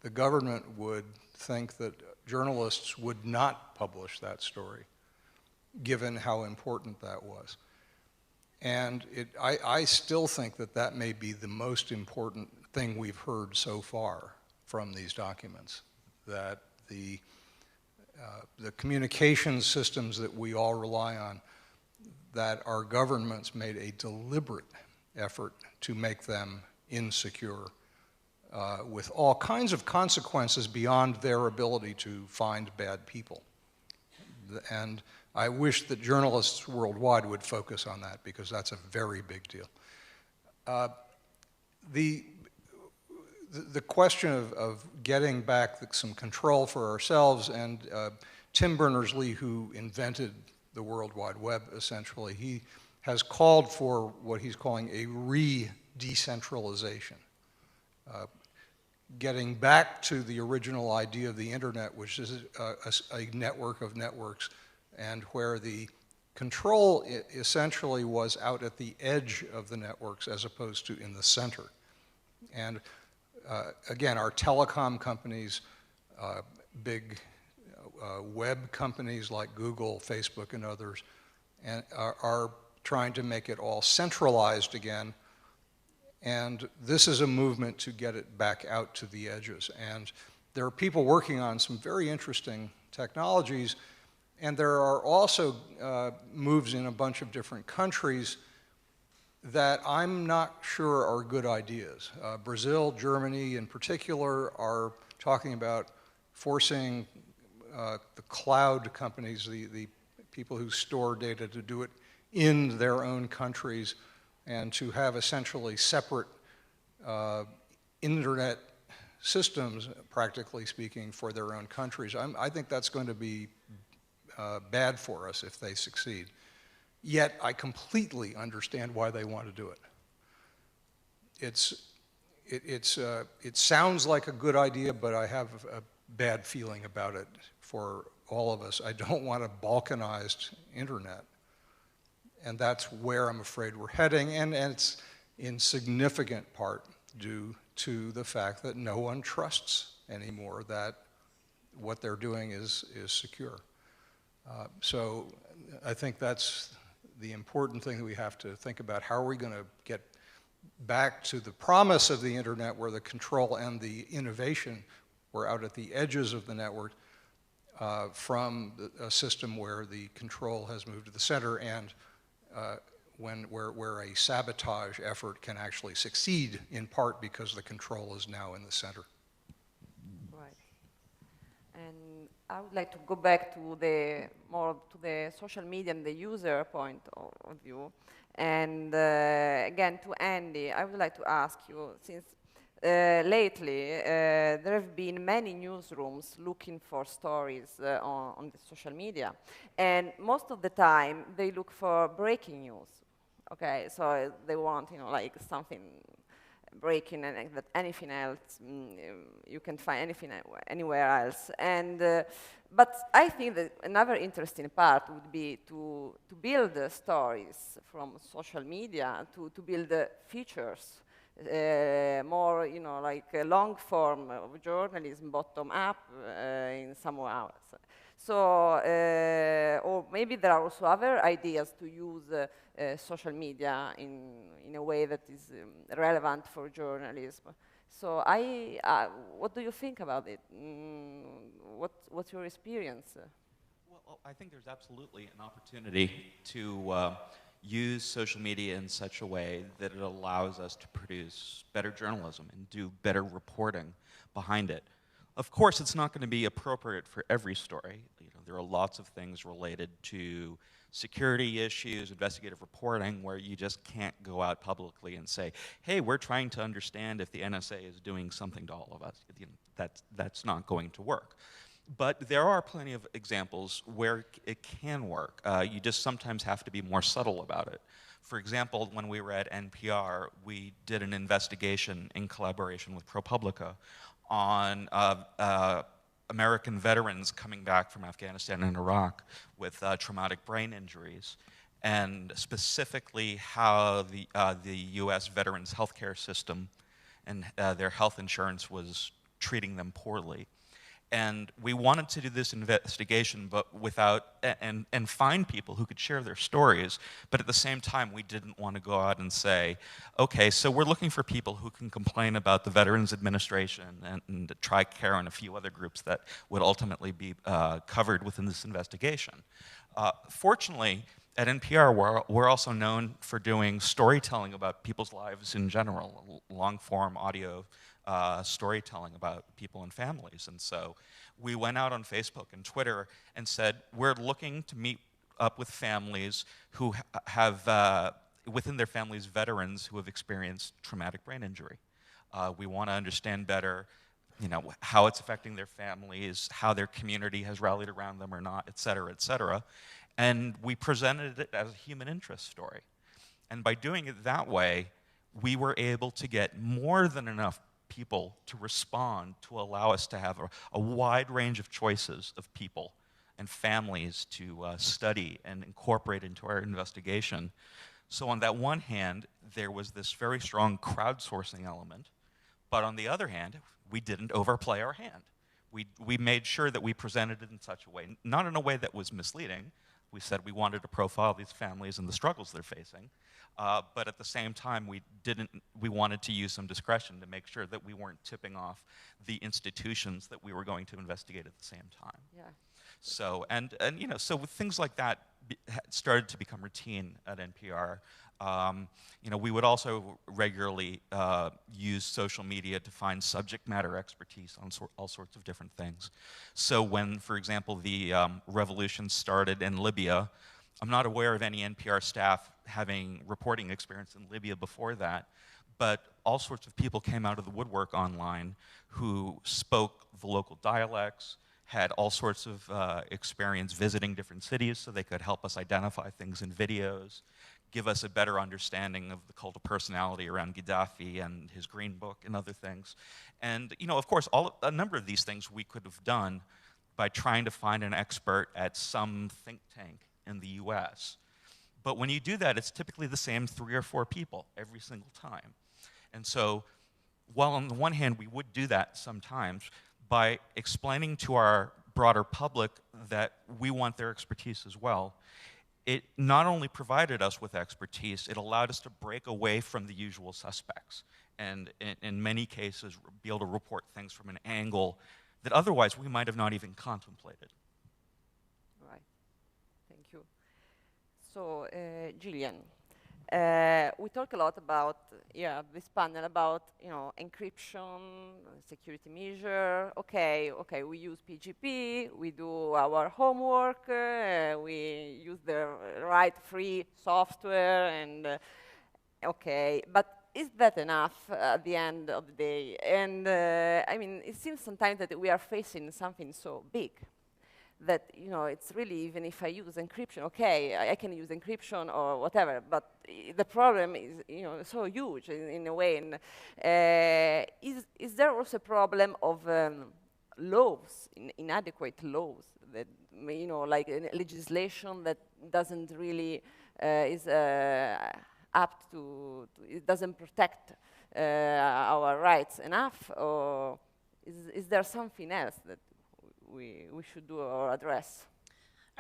the government would think that journalists would not publish that story, given how important that was. And I still think that that may be the most important thing we've heard so far from these documents, that the communication systems that we all rely on, that our governments made a deliberate effort to make them insecure, with all kinds of consequences beyond their ability to find bad people. And I wish that journalists worldwide would focus on that, because that's a very big deal. The question of getting back some control for ourselves, and Tim Berners-Lee, who invented the World Wide Web, essentially, he has called for what he's calling a re-decentralization. Getting back to the original idea of the internet, which is a network of networks, and where the control essentially was out at the edge of the networks as opposed to in the center. And again, our telecom companies, big web companies like Google, Facebook, and others, are trying to make it all centralized again. And this is a movement to get it back out to the edges. And there are people working on some very interesting technologies, and there are also moves in a bunch of different countries that I'm not sure are good ideas. Brazil, Germany in particular, are talking about forcing the cloud companies, the people who store data, to do it in their own countries, and to have essentially separate internet systems, practically speaking, for their own countries. I think that's going to be bad for us if they succeed. Yet I completely understand why they want to do it. It sounds like a good idea, but I have a bad feeling about it for all of us. I don't want a balkanized internet. And that's where I'm afraid we're heading, and it's in significant part due to the fact that no one trusts anymore that what they're doing is secure. So I think that's the important thing that we have to think about. How are we going to get back to the promise of the internet, where the control and the innovation were out at the edges of the network, from a system where the control has moved to the center, and where a sabotage effort can actually succeed, in part because the control is now in the center. Right. And I would like to go back to the social media and the user point of view. And again, to Andy, I would like to ask you, since lately there have been many newsrooms looking for stories on the social media, and most of the time they look for breaking news. Okay, so they want, like something breaking, and that anything else, you can find anything anywhere else. And but I think that another interesting part would be to build stories from social media, to build features, more, like a long form of journalism, bottom up, in some way. So, or maybe there are also other ideas to use social media in a way that is relevant for journalism. So what do you think about it? What's your experience? Well, I think there's absolutely an opportunity to use social media in such a way that it allows us to produce better journalism and do better reporting behind it. Of course, it's not going to be appropriate for every story. There are lots of things related to security issues, investigative reporting, where you just can't go out publicly and say, hey, we're trying to understand if the NSA is doing something to all of us. That's not going to work. But there are plenty of examples where it can work. You just sometimes have to be more subtle about it. For example, when we were at NPR, we did an investigation in collaboration with ProPublica on American veterans coming back from Afghanistan and Iraq with traumatic brain injuries, and specifically how the U.S. veterans healthcare system and their health insurance was treating them poorly. And we wanted to do this investigation, but and find people who could share their stories. But at the same time, we didn't want to go out and say, okay, so we're looking for people who can complain about the Veterans Administration and TRICARE and a few other groups that would ultimately be covered within this investigation. Fortunately, at NPR, we're also known for doing storytelling about people's lives in general, long-form audio storytelling about people and families. And so we went out on Facebook and Twitter and said, we're looking to meet up with families who have, within their families, veterans who have experienced traumatic brain injury. We want to understand better, how it's affecting their families, how their community has rallied around them or not, et cetera, et cetera. And we presented it as a human interest story. And by doing it that way, we were able to get more than enough people to respond to allow us to have a wide range of choices of people and families to study and incorporate into our investigation. So on that one hand, there was this very strong crowdsourcing element, but on the other hand, we didn't overplay our hand. We made sure that we presented it in such a way, not in a way that was misleading. We said we wanted to profile these families and the struggles they're facing, but at the same time, we wanted to use some discretion to make sure that we weren't tipping off the institutions that we were going to investigate at the same time. Yeah. So, so with things like that started to become routine at NPR. We would also regularly use social media to find subject matter expertise on all sorts of different things. So when, for example, the revolution started in Libya, I'm not aware of any NPR staff having reporting experience in Libya before that, but all sorts of people came out of the woodwork online who spoke the local dialects, had all sorts of experience visiting different cities so they could help us identify things in videos, give us a better understanding of the cult of personality around Gaddafi and his Green Book and other things. And, of course, a number of these things we could have done by trying to find an expert at some think tank in the US. But when you do that, it's typically the same 3 or 4 people every single time. And so, while on the one hand we would do that sometimes, by explaining to our broader public that we want their expertise as well, it not only provided us with expertise, it allowed us to break away from the usual suspects, and in many cases be able to report things from an angle that otherwise we might have not even contemplated. Right. Thank you. So, Gillian, we talk a lot about, this panel about, encryption, security measure. Okay, we use PGP, we do our homework, we use the right free software, and okay, but is that enough at the end of the day? And I mean, it seems sometimes that we are facing something so big that, it's really, even if I use encryption, okay, I can use encryption or whatever, but the problem is, so huge in a way. And is there also a problem of laws, inadequate laws, that, like legislation that doesn't really is apt to, it doesn't protect our rights enough, or is there something else that we should do or address?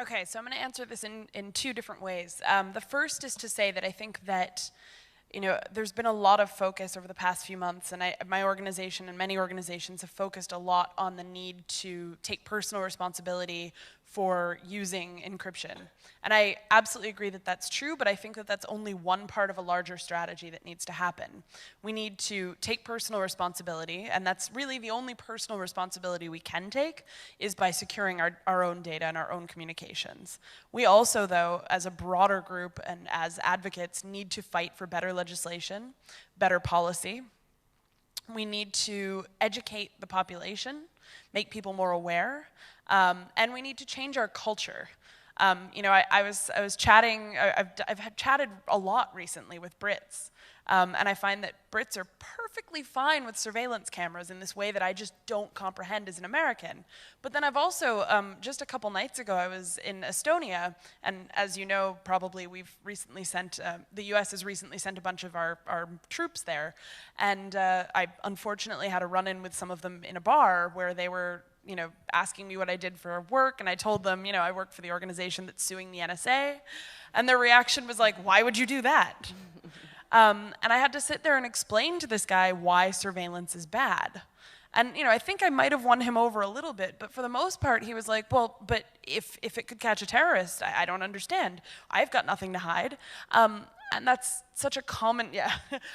Okay, so I'm going to answer this in two different ways. The first is to say that I think that there's been a lot of focus over the past few months, and my organization and many organizations have focused a lot on the need to take personal responsibility for using encryption. And I absolutely agree that that's true, but I think that that's only one part of a larger strategy that needs to happen. We need to take personal responsibility, and that's really the only personal responsibility we can take, is by securing our own data and our own communications. We also, though, as a broader group and as advocates, need to fight for better legislation, better policy. We need to educate the population, make people more aware, and we need to change our culture. I was chatting, I've chatted a lot recently with Brits, and I find that Brits are perfectly fine with surveillance cameras in this way that I just don't comprehend as an American. But then I've also, just a couple nights ago, I was in Estonia, and as you know, probably we've recently sent, the US has recently sent a bunch of our troops there, and I unfortunately had a run-in with some of them in a bar where they were asking me what I did for work, and I told them, I work for the organization that's suing the NSA, and their reaction was like, why would you do that? And I had to sit there and explain to this guy why surveillance is bad. And I think I might have won him over a little bit, but for the most part, he was like, well, but if it could catch a terrorist, I don't understand. I've got nothing to hide. And that's such a common,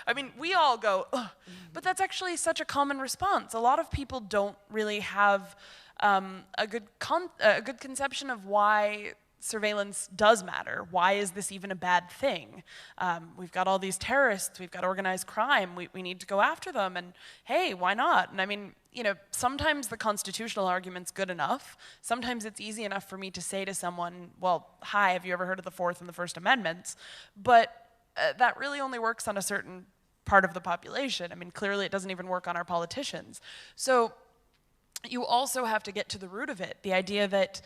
I mean, we all go, ugh, but that's actually such a common response. A lot of people don't really have a good conception of why surveillance does matter. Why is this even a bad thing? We've got all these terrorists, we've got organized crime, we need to go after them, and hey, why not? And I mean, sometimes the constitutional argument's good enough. Sometimes it's easy enough for me to say to someone, well, hi, have you ever heard of the Fourth and the First Amendments? But that really only works on a certain part of the population. I mean, clearly it doesn't even work on our politicians. So you also have to get to the root of it, the idea that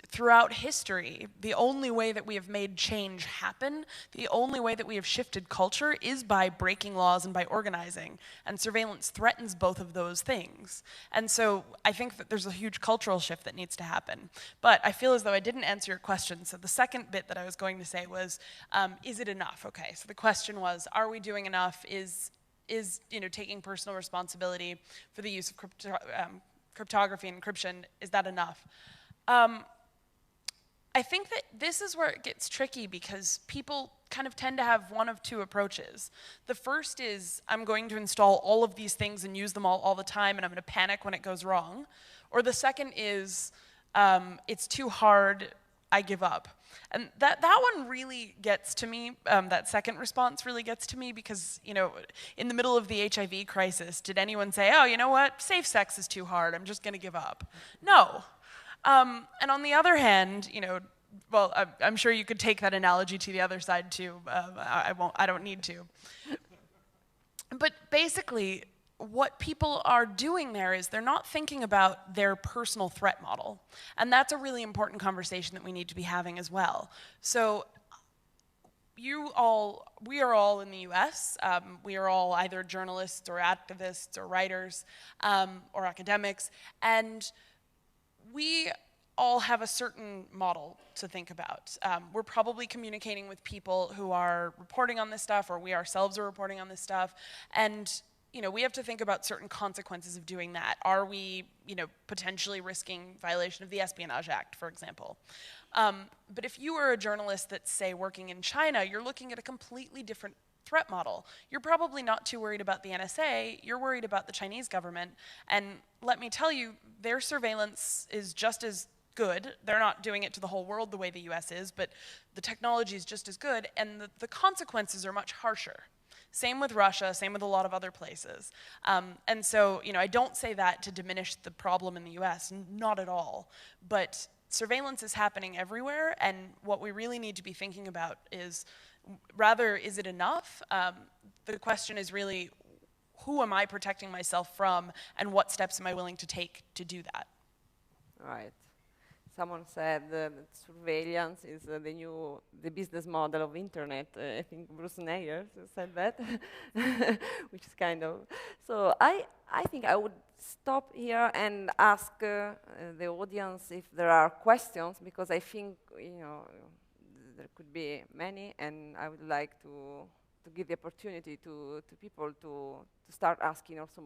throughout history, the only way that we have made change happen, the only way that we have shifted culture is by breaking laws and by organizing. And surveillance threatens both of those things. And so I think that there's a huge cultural shift that needs to happen. But I feel as though I didn't answer your question. So the second bit that I was going to say was, is it enough? Okay, so the question was, are we doing enough? Is taking personal responsibility for the use of cryptography and encryption, is that enough? I think that this is where it gets tricky because people kind of tend to have one of two approaches. The first is, I'm going to install all of these things and use them all the time, and I'm going to panic when it goes wrong. Or the second is, it's too hard, I give up. And that one really gets to me, that second response really gets to me because, in the middle of the HIV crisis, did anyone say, oh, you know what, safe sex is too hard, I'm just going to give up? No. And on the other hand, well, I'm sure you could take that analogy to the other side too. I don't need to. But basically, what people are doing there is they're not thinking about their personal threat model. And that's a really important conversation that we need to be having as well. So we are all in the U.S. We are all either journalists or activists or writers or academics, and we all have a certain model to think about. We're probably communicating with people who are reporting on this stuff, or we ourselves are reporting on this stuff, and we have to think about certain consequences of doing that. Are we, potentially risking violation of the Espionage Act, for example? But if you are a journalist that's, say, working in China, you're looking at a completely different threat model. You're probably not too worried about the NSA, you're worried about the Chinese government, and let me tell you, their surveillance is just as good. They're not doing it to the whole world the way the US is, but the technology is just as good, and the consequences are much harsher. Same with Russia, same with a lot of other places. And so, I don't say that to diminish the problem in the US, not at all. But surveillance is happening everywhere, and what we really need to be thinking about is, rather, is it enough? The question is really, who am I protecting myself from, and what steps am I willing to take to do that? Right. Someone said that surveillance is the business model of internet. I think Bruce Nair said that, which is kind of. So I think I would stop here and ask the audience if there are questions, because I think there could be many, and I would like to give the opportunity to people to start asking also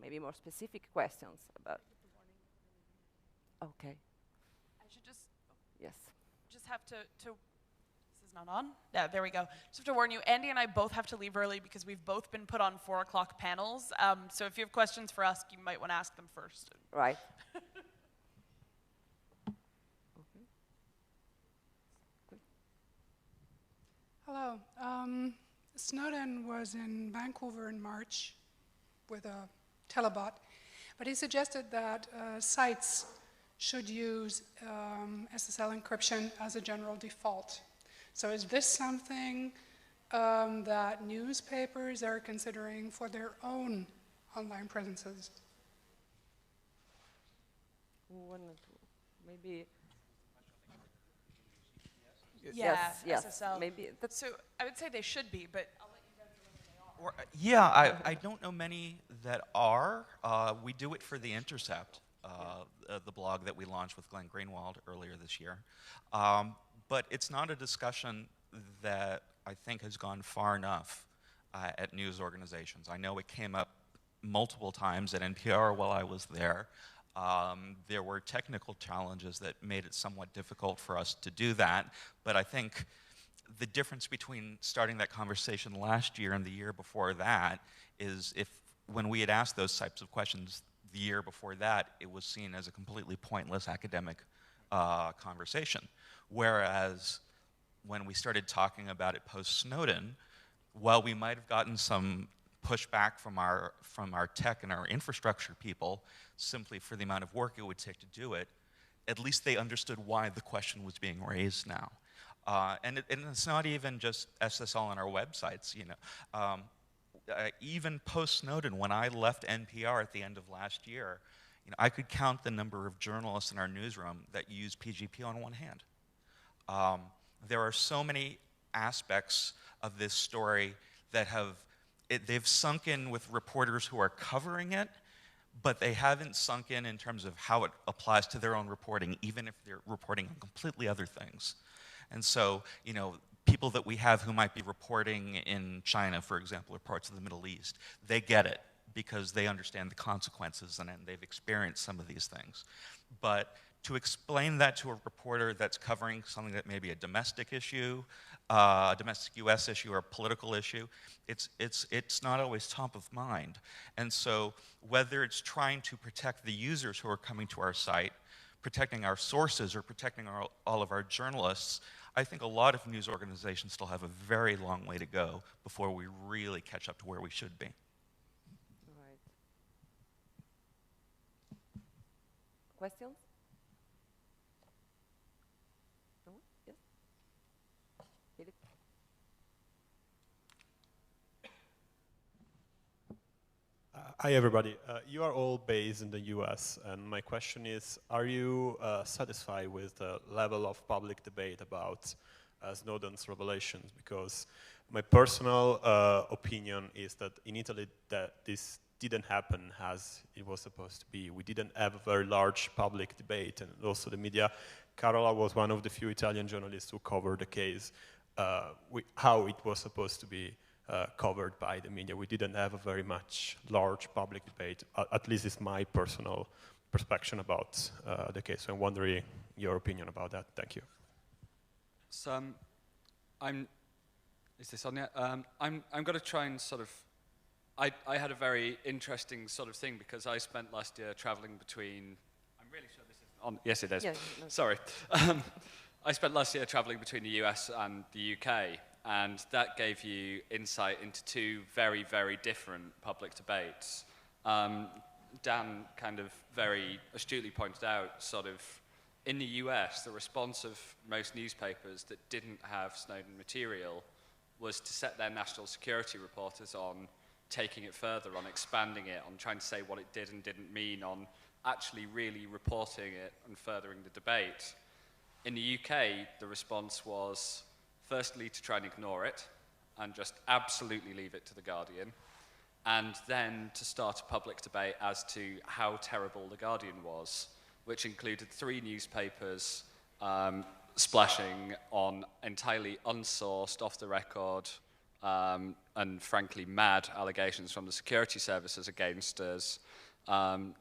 maybe more specific questions about. Okay. Yes. Just have to, this is not on? Yeah, there we go. Just have to warn you, Andy and I both have to leave early because we've both been put on 4 o'clock panels. So if you have questions for us, you might want to ask them first. Right. Hello. Snowden was in Vancouver in March with a telebot, but he suggested that sites should use SSL encryption as a general default. So is this something that newspapers are considering for their own online presences? Maybe. Yeah, yes, SSL. maybe. So I would say they should be, but I'll let you guys know if they are. Yeah, I don't know many that are. We do it for The Intercept, the blog that we launched with Glenn Greenwald earlier this year. But it's not a discussion that I think has gone far enough at news organizations. I know it came up multiple times at NPR while I was there. There were technical challenges that made it somewhat difficult for us to do that, but I think the difference between starting that conversation last year and the year before that is when we had asked those types of questions the year before that, it was seen as a completely pointless academic conversation. Whereas when we started talking about it post-Snowden, while we might have gotten some pushback from our tech and our infrastructure people simply for the amount of work it would take to do it, at least they understood why the question was being raised now. And it's not even just SSL on our websites, even post-Snowden, when I left NPR at the end of last year, I could count the number of journalists in our newsroom that use PGP on one hand. There are so many aspects of this story that they've sunk in with reporters who are covering it, but they haven't sunk in terms of how it applies to their own reporting, even if they're reporting on completely other things. And so, people that we have who might be reporting in China, for example, or parts of the Middle East, they get it because they understand the consequences and they've experienced some of these things. But to explain that to a reporter that's covering something that may be a domestic issue, a domestic US issue or a political issue, it's not always top of mind. And so whether it's trying to protect the users who are coming to our site, protecting our sources, or protecting all of our journalists, I think a lot of news organizations still have a very long way to go before we really catch up to where we should be. Right. Questions? No? Yes? Philip? Hi, everybody. You are all based in the US, and my question is, are you satisfied with the level of public debate about Snowden's revelations, because my personal opinion is that in Italy that this didn't happen as it was supposed to be. We didn't have a very large public debate, and also the media. Carola was one of the few Italian journalists who covered the case, how it was supposed to be covered by the media. We didn't have a very much large public debate, at least it's my personal perspective about the case. So I'm wondering your opinion about that. Thank you. So is this on yet? I'm going to try and sort of, I had a very interesting sort of thing because I spent last year traveling between, I'm really sure this is on, yes it is, yeah, no. Sorry. I spent last year traveling between the US and the UK, and that gave you insight into two very, very different public debates. Dan kind of very astutely pointed out sort of, in the US, the response of most newspapers that didn't have Snowden material was to set their national security reporters on taking it further, on expanding it, on trying to say what it did and didn't mean, on actually really reporting it and furthering the debate. In the UK, the response was, firstly, to try and ignore it and just absolutely leave it to The Guardian, and then to start a public debate as to how terrible The Guardian was, which included 3 newspapers splashing on entirely unsourced, off-the-record, and frankly mad allegations from the security services against us,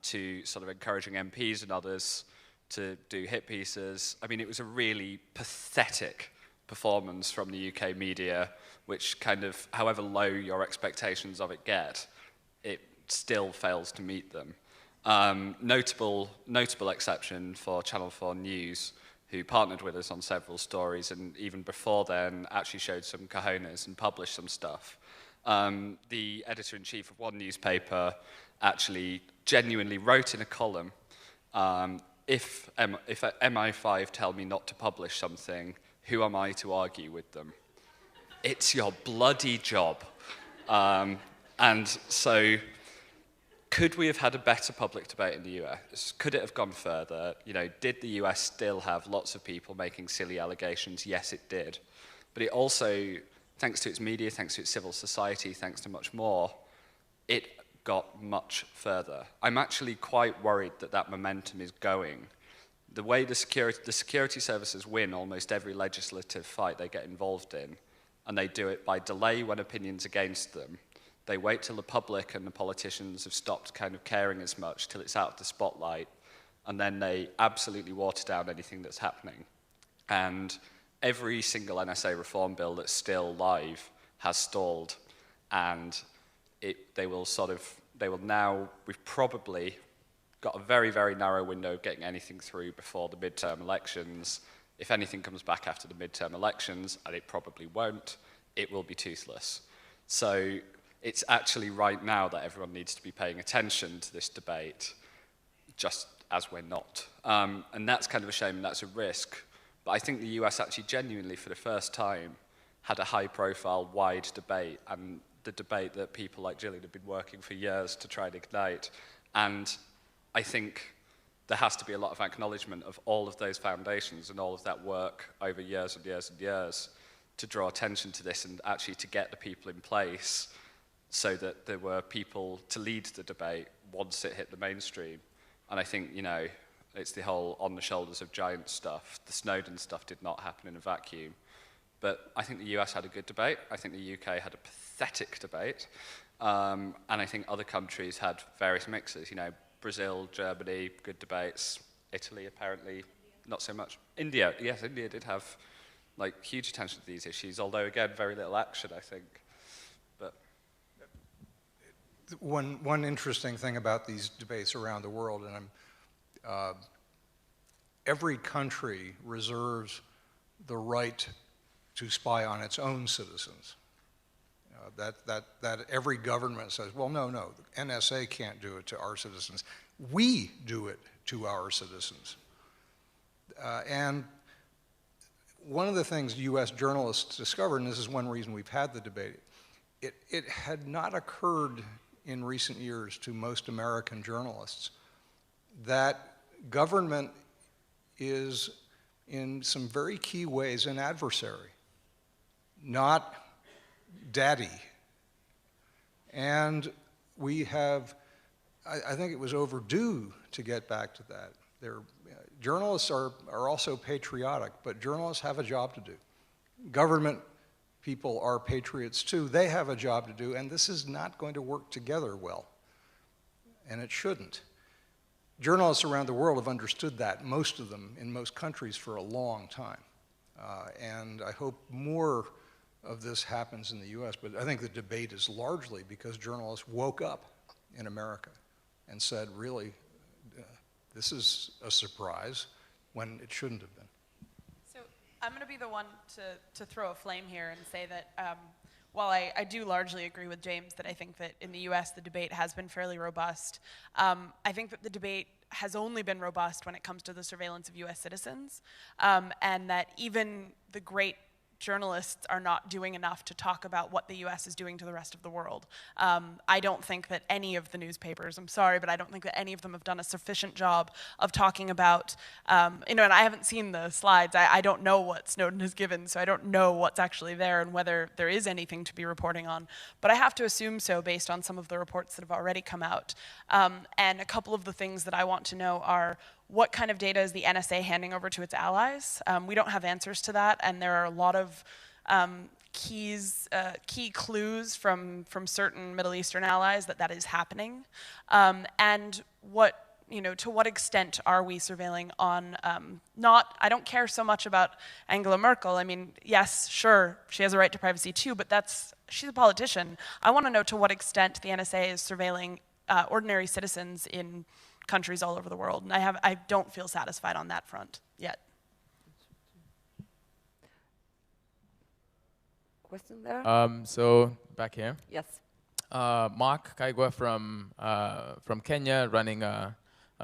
to sort of encouraging MPs and others to do hit pieces. I mean, it was a really pathetic performance from the UK media, which kind of, however low your expectations of it get, it still fails to meet them. Notable exception for Channel 4 News, who partnered with us on several stories and even before then actually showed some cojones and published some stuff. The editor-in-chief of one newspaper actually genuinely wrote in a column, if MI5 tell me not to publish something, who am I to argue with them? It's your bloody job. And so, could we have had a better public debate in the US? Could it have gone further? You know, did the US still have lots of people making silly allegations? Yes, it did. But it also, thanks to its media, thanks to its civil society, thanks to much more, it got much further. I'm actually quite worried that that momentum is going. The way the security services win almost every legislative fight they get involved in, and they do it by delay when opinions against them. They wait till the public and the politicians have stopped kind of caring as much till it's out of the spotlight, and then they absolutely water down anything that's happening. And every single NSA reform bill that's still live has stalled, and they will now, we've probably got a very, very narrow window of getting anything through before the midterm elections. If anything comes back after the midterm elections, and it probably won't, it will be toothless. So it's actually right now that everyone needs to be paying attention to this debate, just as we're not. And that's kind of a shame, and that's a risk. But I think the US actually genuinely, for the first time, had a high-profile, wide debate, and the debate that people like Gillian have been working for years to try and ignite. And I think there has to be a lot of acknowledgement of all of those foundations and all of that work over years and years and years to draw attention to this and actually to get the people in place so that there were people to lead the debate once it hit the mainstream. And I think, you know, it's the whole on the shoulders of giants stuff. The Snowden stuff did not happen in a vacuum. But I think the US had a good debate. I think the UK had a pathetic debate. And I think other countries had various mixes. You know, Brazil, Germany, good debates. Italy, apparently, not so much. India, yes, India did have like huge attention to these issues, although again, very little action, I think. But one interesting thing about these debates around the world, and every country reserves the right to spy on its own citizens. That every government says, well, no, the NSA can't do it to our citizens. We do it to our citizens. And one of the things US journalists discovered, and this is one reason we've had the debate, it had not occurred in recent years to most American journalists that government is in some very key ways an adversary. not daddy. And we have, I think it was overdue to get back to that. Journalists are also patriotic, but journalists have a job to do. Government people are patriots too. They have a job to do, and this is not going to work together well, and it shouldn't. Journalists around the world have understood that, most of them in most countries, for a long time. And I hope more of this happens in the US, but I think the debate is largely because journalists woke up in America and said, really, this is a surprise when it shouldn't have been. So I'm going to be the one to throw a flame here and say that while I do largely agree with James that I think that in the US the debate has been fairly robust, I think that the debate has only been robust when it comes to the surveillance of US citizens, and that even the great journalists are not doing enough to talk about what the US is doing to the rest of the world. I don't think that any of the newspapers, I'm sorry, but I don't think that any of them have done a sufficient job of talking about, and I haven't seen the slides. I don't know what Snowden has given, so I don't know what's actually there and whether there is anything to be reporting on. But I have to assume so based on some of the reports that have already come out. And a couple of the things that I want to know are, what kind of data is the NSA handing over to its allies? We don't have answers to that, and there are a lot of key clues from certain Middle Eastern allies that is happening. And what, to what extent are we surveilling on, I don't care so much about Angela Merkel. I mean, yes, sure, she has a right to privacy too, but she's a politician. I want to know to what extent the NSA is surveilling ordinary citizens in countries all over the world, and I don't feel satisfied on that front yet. Question there? So back here. Yes. Mark Kaigwa from Kenya, running a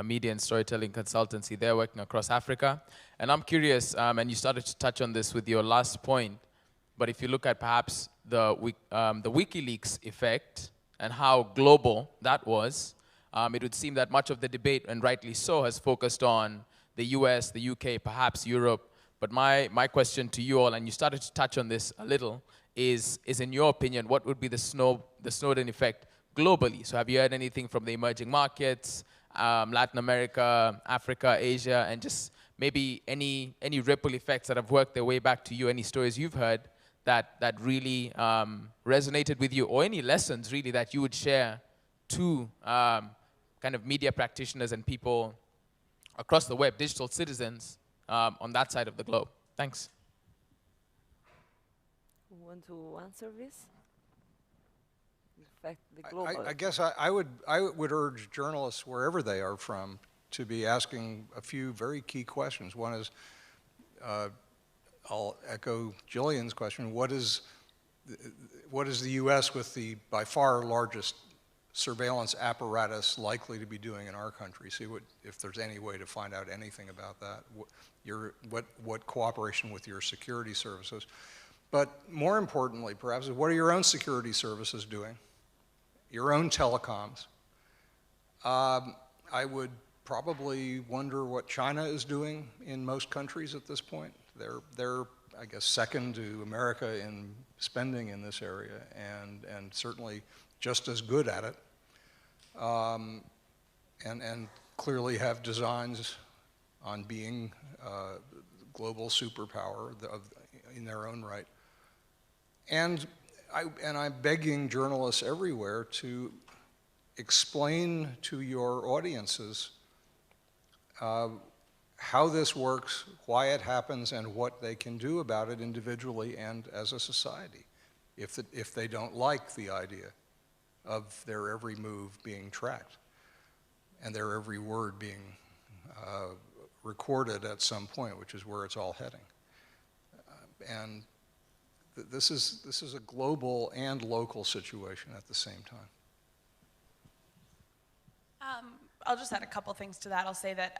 media and storytelling consultancy there, working across Africa. And I'm curious, and you started to touch on this with your last point, but if you look at perhaps the WikiLeaks effect and how global that was, it would seem that much of the debate, and rightly so, has focused on the US, the UK, perhaps Europe. But my question to you all, and you started to touch on this a little, is in your opinion, what would be the Snowden effect globally? So have you heard anything from the emerging markets, Latin America, Africa, Asia, and just maybe any ripple effects that have worked their way back to you, any stories you've heard that really resonated with you, or any lessons really that you would share to kind of media practitioners and people across the web, digital citizens on that side of the globe? Thanks. Who want to answer this? In fact, the global. I guess I would urge journalists, wherever they are from, to be asking a few very key questions. One is, I'll echo Jillian's question, what is the US with the by far largest surveillance apparatus likely to be doing in our country? See if there's any way to find out anything about that. What cooperation with your security services. But more importantly, perhaps, is what are your own security services doing? Your own telecoms. I would probably wonder what China is doing in most countries at this point. They're I guess, second to America in spending in this area, and certainly just as good at it, and clearly have designs on being global superpower in their own right. And I'm begging journalists everywhere to explain to your audiences how this works, why it happens, and what they can do about it individually and as a society, if they don't like the idea of their every move being tracked and their every word being recorded at some point, which is where it's all heading. And this is a global and local situation at the same time. I'll just add a couple things to that. I'll say that,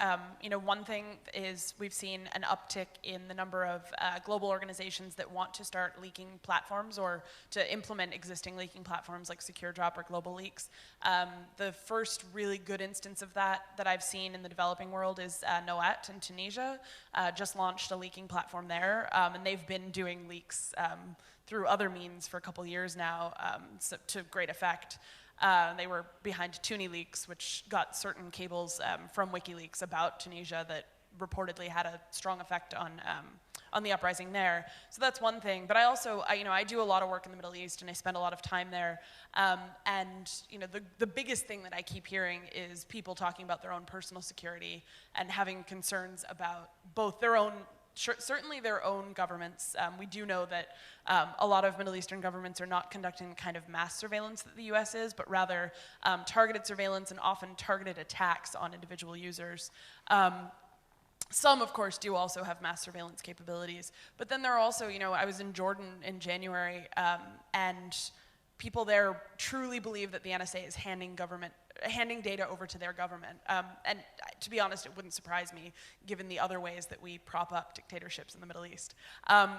one thing is we've seen an uptick in the number of global organizations that want to start leaking platforms or to implement existing leaking platforms like SecureDrop or Global Leaks. The first really good instance of that I've seen in the developing world is Noat in Tunisia. Just launched a leaking platform there, and they've been doing leaks through other means for a couple years now, so to great effect. They were behind TuniLeaks, which got certain cables from WikiLeaks about Tunisia that reportedly had a strong effect on the uprising there. So that's one thing. But I also, I do a lot of work in the Middle East, and I spend a lot of time there. And the biggest thing that I keep hearing is people talking about their own personal security and having concerns about both their own, certainly their own governments. We do know that a lot of Middle Eastern governments are not conducting the kind of mass surveillance that the US is, but rather targeted surveillance and often targeted attacks on individual users. Some, of course, do also have mass surveillance capabilities. But then there are also, I was in Jordan in January, and people there truly believe that the NSA is handing data over to their government. And to be honest, it wouldn't surprise me, given the other ways that we prop up dictatorships in the Middle East.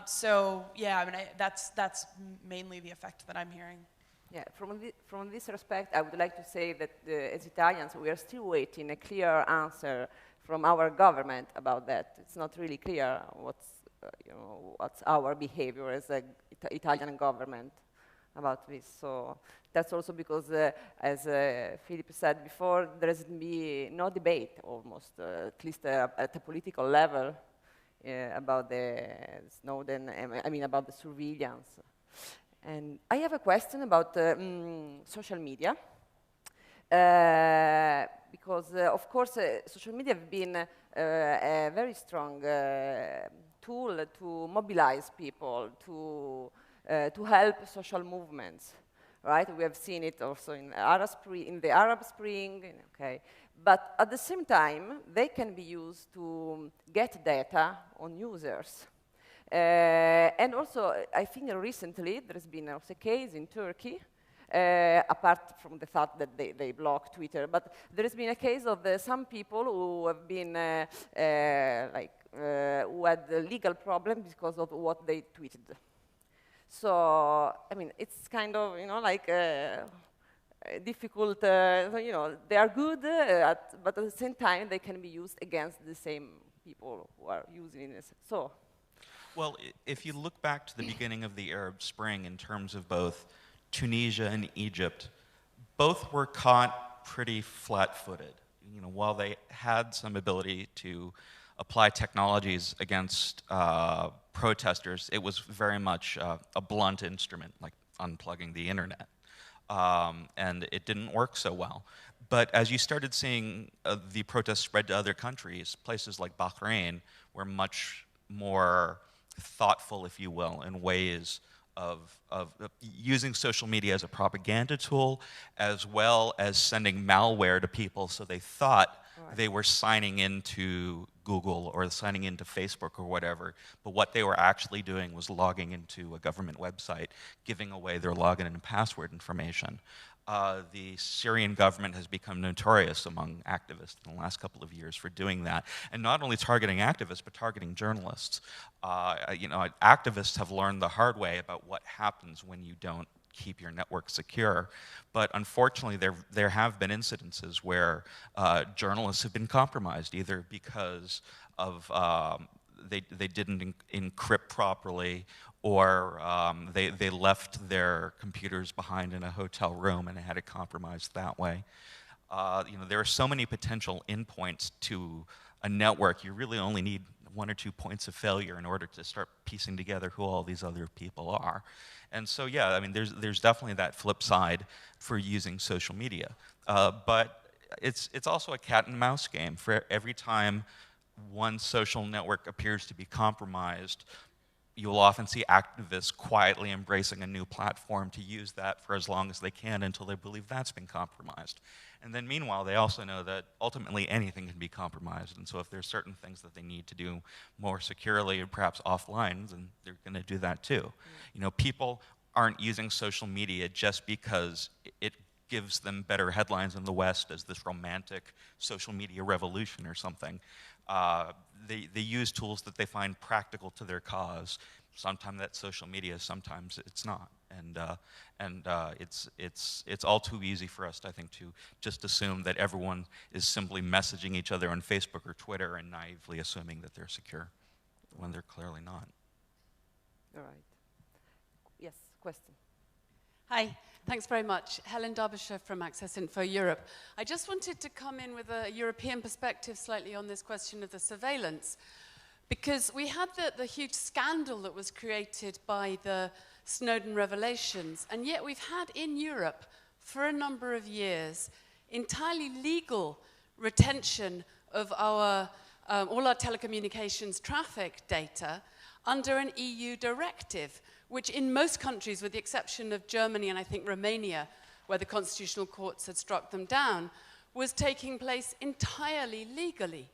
So yeah, that's mainly the effect that I'm hearing. Yeah, from this respect, I would like to say that as Italians, we are still waiting a clear answer from our government about that. It's not really clear what's our behavior as an Italian government about this. So that's also because, as Philip said before, there has been no debate almost, at least at a political level, about the Snowden, about the surveillance. And I have a question about social media. Because, of course, social media have been a very strong tool to mobilize people, to help social movements, right? We have seen it also in the Arab Spring, okay. But at the same time, they can be used to get data on users. And also, I think recently there has been also a case in Turkey, apart from the fact that they blocked Twitter, but there has been a case of some people who have been who had a legal problem because of what they tweeted. So, it's kind of, difficult, they are good, but at the same time, they can be used against the same people who are using it. So. Well, if you look back to the beginning of the Arab Spring in terms of both Tunisia and Egypt, both were caught pretty flat-footed. While they had some ability to apply technologies against protesters, it was very much a blunt instrument, like unplugging the internet. And it didn't work so well. But as you started seeing the protests spread to other countries, places like Bahrain were much more thoughtful, if you will, in ways of using social media as a propaganda tool, as well as sending malware to people so they thought they were signing into Google or signing into Facebook or whatever, but what they were actually doing was logging into a government website, giving away their login and password information. The Syrian government has become notorious among activists in the last couple of years for doing that, and not only targeting activists, but targeting journalists. Activists have learned the hard way about what happens when you don't keep your network secure, but unfortunately there have been incidences where journalists have been compromised, either because of they didn't encrypt properly, or they left their computers behind in a hotel room and had it compromised that way. There are so many potential endpoints to a network. You really only need 1 or 2 points of failure in order to start piecing together who all these other people are. And so, yeah, there's definitely that flip side for using social media. But it's also a cat and mouse game. For every time one social network appears to be compromised, you'll often see activists quietly embracing a new platform to use that for as long as they can until they believe that's been compromised. And then meanwhile, they also know that ultimately anything can be compromised. And so if there's certain things that they need to do more securely and perhaps offline, then they're going to do that too. People aren't using social media just because it gives them better headlines in the West as this romantic social media revolution or something. They use tools that they find practical to their cause. Sometimes that's social media, sometimes it's not. And it's all too easy for us, I think, to just assume that everyone is simply messaging each other on Facebook or Twitter and naively assuming that they're secure, when they're clearly not. All right. Yes, question. Hi, thanks very much. Helen Derbyshire from Access Info Europe. I just wanted to come in with a European perspective slightly on this question of the surveillance, because we had the huge scandal that was created by the Snowden revelations, and yet we've had in Europe for a number of years entirely legal retention of our all our telecommunications traffic data under an EU directive, which in most countries, with the exception of Germany and I think Romania, where the constitutional courts had struck them down, was taking place entirely legally.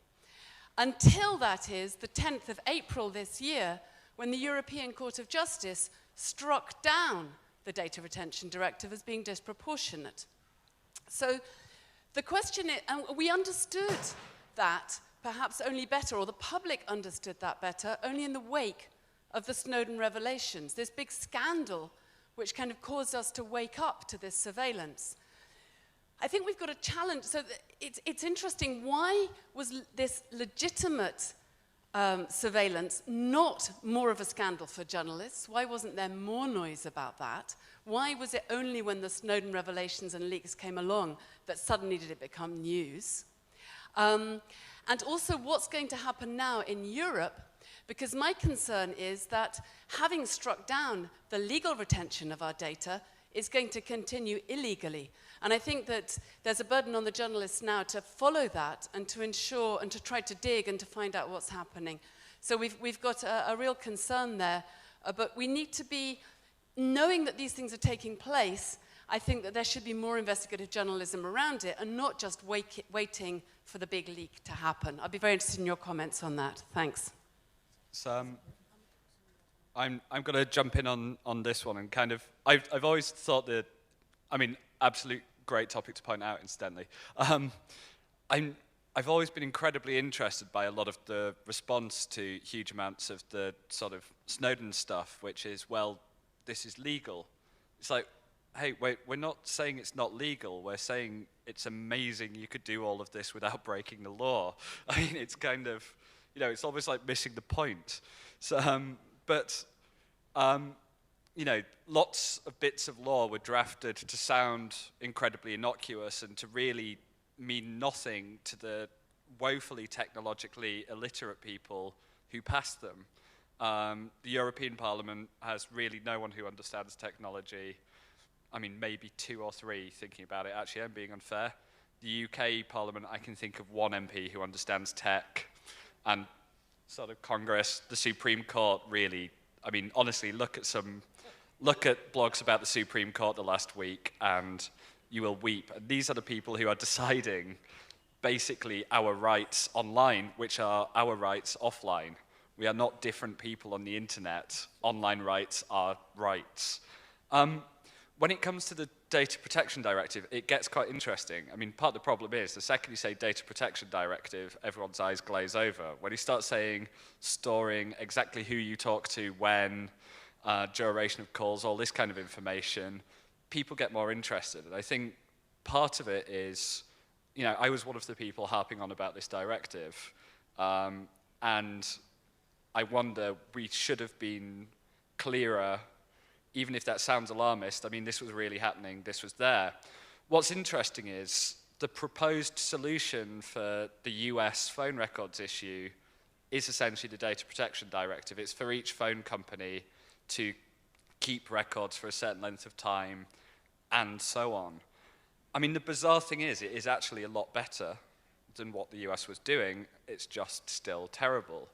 Until, that is, the 10th of April this year, when the European Court of Justice struck down the data retention directive as being disproportionate. So the question is, and we understood that perhaps only better, or the public understood that better, only in the wake of the Snowden revelations, this big scandal which kind of caused us to wake up to this surveillance. I think we've got a challenge. So it's interesting, why was this legitimate surveillance not more of a scandal for journalists? Why wasn't there more noise about that? Why was it only when the Snowden revelations and leaks came along that suddenly did it become news? And also, what's going to happen now in Europe? Because my concern is that having struck down the legal retention of our data is going to continue illegally. And I think that there's a burden on the journalists now to follow that and to ensure and to try to dig and to find out what's happening. So we've got a real concern there. But we need to be, knowing that these things are taking place, I think that there should be more investigative journalism around it and not just waiting for the big leak to happen. I'd be very interested in your comments on that. Thanks. So, I'm going to jump in on this one and kind of, I've always thought that, I mean, absolute great topic to point out, incidentally. I've always been incredibly interested by a lot of the response to huge amounts of the sort of Snowden stuff, which is, well, this is legal. It's like, hey, wait, we're not saying it's not legal. We're saying it's amazing you could do all of this without breaking the law. I mean, it's kind of, you know, it's almost like missing the point. So, you know, lots of bits of law were drafted to sound incredibly innocuous and to really mean nothing to the woefully technologically illiterate people who passed them. The European Parliament has really no one who understands technology. I mean, maybe 2 or 3 thinking about it. Actually, I'm being unfair. The UK Parliament, I can think of 1 MP who understands tech, and sort of Congress, the Supreme Court, really. I mean, honestly, look at blogs about the Supreme Court the last week, and you will weep. And these are the people who are deciding, basically, our rights online, which are our rights offline. We are not different people on the internet. Online rights are rights. When it comes to the Data Protection Directive, it gets quite interesting. I mean, part of the problem is, the second you say Data Protection Directive, everyone's eyes glaze over. When you start saying storing exactly who you talk to, when, duration of calls, all this kind of information, people get more interested. And I think part of it is, you know, I was one of the people harping on about this directive, and I wonder, we should have been clearer. Even if that sounds alarmist, I mean, this was really happening, this was there. What's interesting is the proposed solution for the US phone records issue is essentially the Data Protection Directive. It's for each phone company to keep records for a certain length of time, and so on. I mean, the bizarre thing is, it is actually a lot better than what the US was doing. It's just still terrible.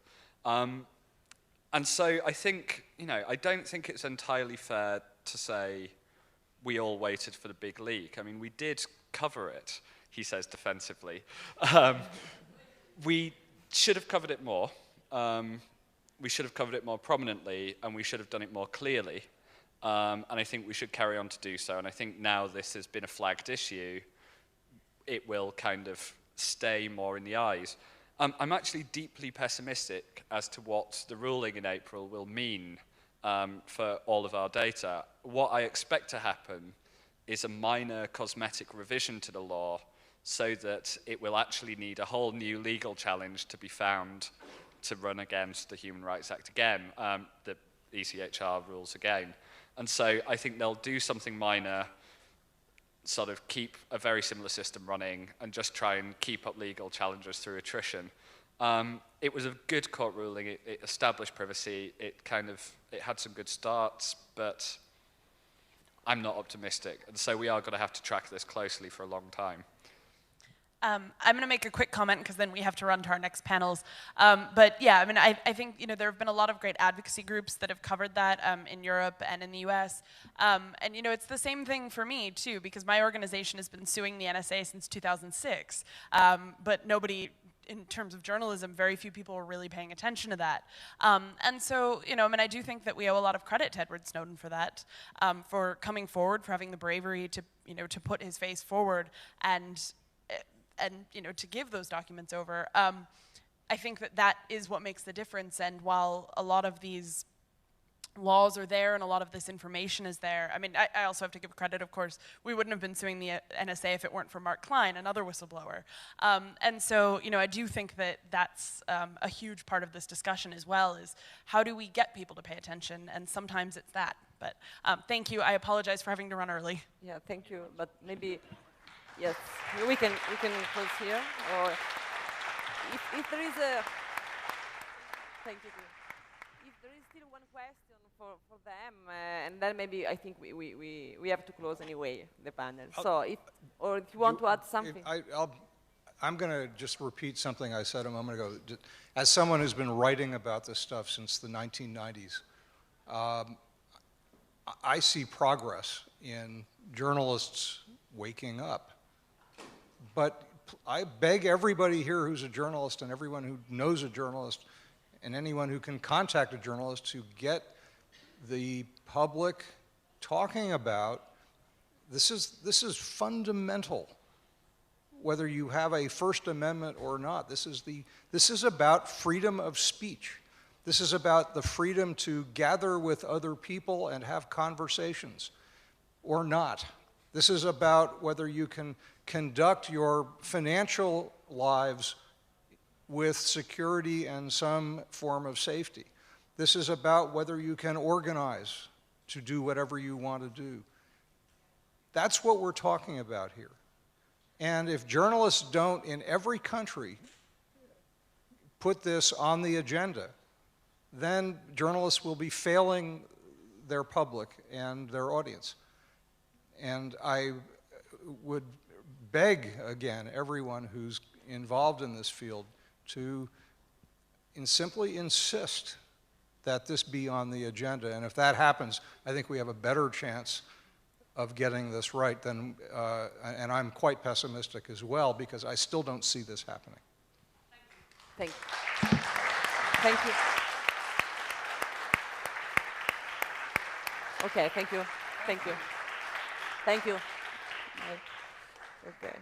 And so I think, you know, I don't think it's entirely fair to say we all waited for the big leak. I mean, we did cover it, he says defensively. We should have covered it more. We should have covered it more prominently, and we should have done it more clearly. And I think we should carry on to do so. And I think now this has been a flagged issue, it will kind of stay more in the eyes. I'm actually deeply pessimistic as to what the ruling in April will mean for all of our data. What I expect to happen is a minor cosmetic revision to the law so that it will actually need a whole new legal challenge to be found to run against the Human Rights Act again, the ECHR rules again. And so I think they'll do something minor, sort of keep a very similar system running and just try and keep up legal challenges through attrition. It was a good court ruling. It established privacy. It had some good starts, but I'm not optimistic. And so we are going to have to track this closely for a long time. I'm going to make a quick comment because then we have to run to our next panels. But yeah, I mean, I think there have been a lot of great advocacy groups that have covered that in Europe and in the US. And it's the same thing for me too, because my organization has been suing the NSA since 2006. But nobody, in terms of journalism, very few people were really paying attention to that. And so, I mean, I do think that we owe a lot of credit to Edward Snowden for that, for coming forward, for having the bravery to, to put his face forward and to give those documents over. I think that is what makes the difference. And while a lot of these laws are there and a lot of this information is there, I mean, I also have to give credit, of course. We wouldn't have been suing the NSA if it weren't for Mark Klein, another whistleblower. And so, I do think that that's a huge part of this discussion as well, is how do we get people to pay attention? And sometimes it's that. But thank you. I apologize for having to run early. Yeah, thank you. But maybe, yes, we can close here. Or if there is a, thank you. If there is still one question for them, and then maybe I think we have to close anyway the panel. So if you want to add something. I'm going to just repeat something I said a moment ago. As someone who's been writing about this stuff since the 1990s, I see progress in journalists waking up. But I beg everybody here who's a journalist and everyone who knows a journalist and anyone who can contact a journalist to get the public talking about this is fundamental, whether you have a First Amendment or not. This is about freedom of speech. This is about the freedom to gather with other people and have conversations or not. This is about whether you can conduct your financial lives with security and some form of safety. This is about whether you can organize to do whatever you want to do. That's what we're talking about here. And if journalists don't, in every country, put this on the agenda, then journalists will be failing their public and their audience. And I would beg, again, everyone who's involved in this field to simply insist that this be on the agenda. And if that happens, I think we have a better chance of getting this right than, and I'm quite pessimistic as well, because I still don't see this happening. Thank you. Thank you. Okay, thank you. Thank you. Thank you. Okay.